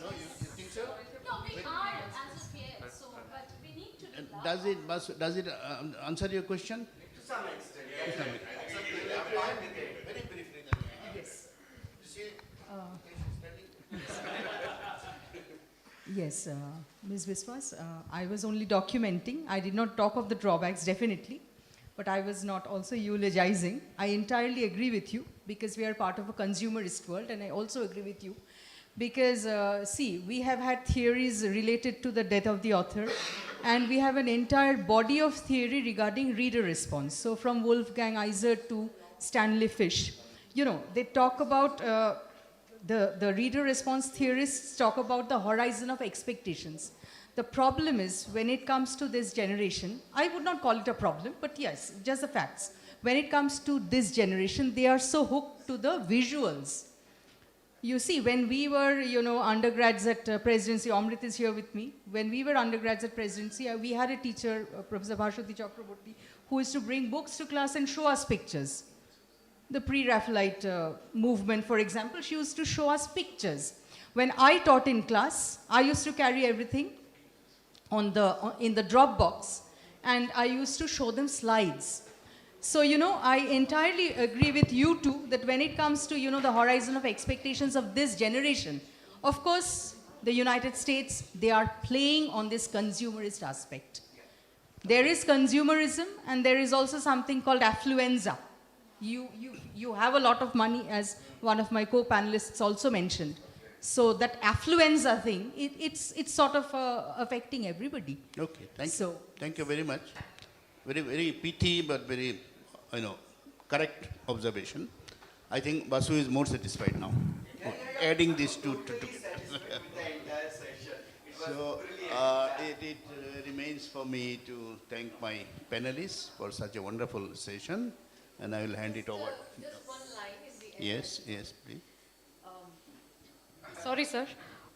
No, you think so? No, we are as of yet. So, but we need to develop. Does it answer your question? To some extent. Very briefly. Yes. You see, Yes, Ms. Viswas, I was only documenting. I did not talk of the drawbacks, definitely, but I was not also eulogizing. I entirely agree with you because we are part of a consumerist world, and I also agree with you because, see, we have had theories related to the death of the author, and we have an entire body of theory regarding reader response. So from Wolfgang Iser to Stanley Fish, you know, they talk about the reader response theorists talk about the horizon of expectations. The problem is when it comes to this generation, I would not call it a problem, but yes, just the facts. When it comes to this generation, they are so hooked to the visuals. You see, when we were, you know, undergrads at Presidency, Amrit is here with me. When we were undergrads at Presidency, we had a teacher, Professor Bhashwati Chakraborty, who used to bring books to class and show us pictures. The pre-Raphaelite movement, for example, she used to show us pictures. When I taught in class, I used to carry everything in the Dropbox, and I used to show them slides. So, you know, I entirely agree with you too, that when it comes to, you know, the horizon of expectations of this generation, of course, the United States, they are playing on this consumerist aspect. There is consumerism, and there is also something called affluenza. You have a lot of money, as one of my co-panelists also mentioned. So that affluenza thing, it's sort of affecting everybody. Okay, thank you. So, Thank you very much. Very, very pithy, but very, you know, correct observation. I think Basu is more satisfied now. Adding these two together. So it remains for me to thank my panelists for such a wonderful session, and I will hand it over. Just one line in the end. Yes, please. Sorry, sir.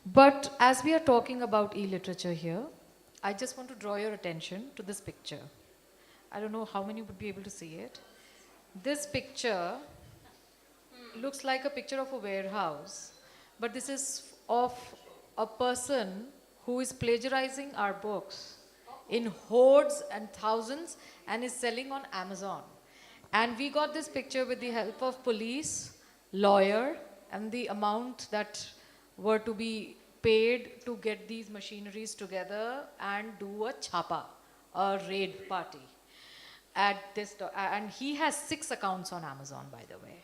But as we are talking about e-literature here, I just want to draw your attention to this picture. I don't know how many would be able to see it. This picture looks like a picture of a warehouse, but this is of a person who is plagiarizing our books in hordes and thousands and is selling on Amazon. And we got this picture with the help of police, lawyer, and the amount that were to be paid to get these machineries together and do a chapa, a raid party. And he has 6 accounts on Amazon, by the way.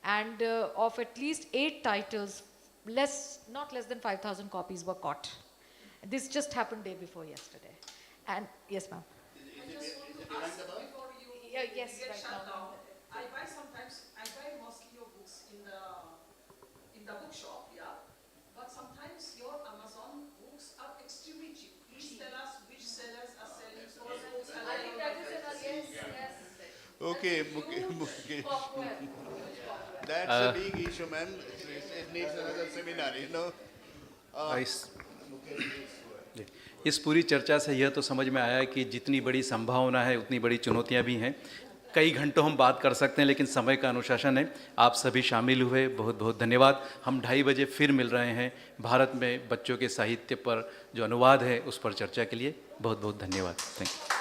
And of at least 8 titles, not less than 5,000 copies were caught. This just happened day before yesterday. And yes, ma'am. Yes, right now. I buy mostly your books in the bookshop, yeah. But sometimes your Amazon books are extremely cheap. Please tell us which sellers are selling those books. I think that is yes. Okay. That's a big issue, ma'am. It needs another seminar, you know. इस पूरी चर्चा से यह तो समझ में आया कि जितनी बड़ी संभावना है उतनी बड़ी चुनौतियां भी हैं। कई घंटों हम बात कर सकते हैं, लेकिन समय का अनुशासन है। आप सभी शामिल हुए, बहुत बहुत धन्यवाद। हम 2:30 बजे फिर मिल रहे हैं भारत में बच्चों के साहित्य पर जो अनुवाद है उस पर चर्चा के लिए। बहुत बहुत धन्यवाद। Thank you.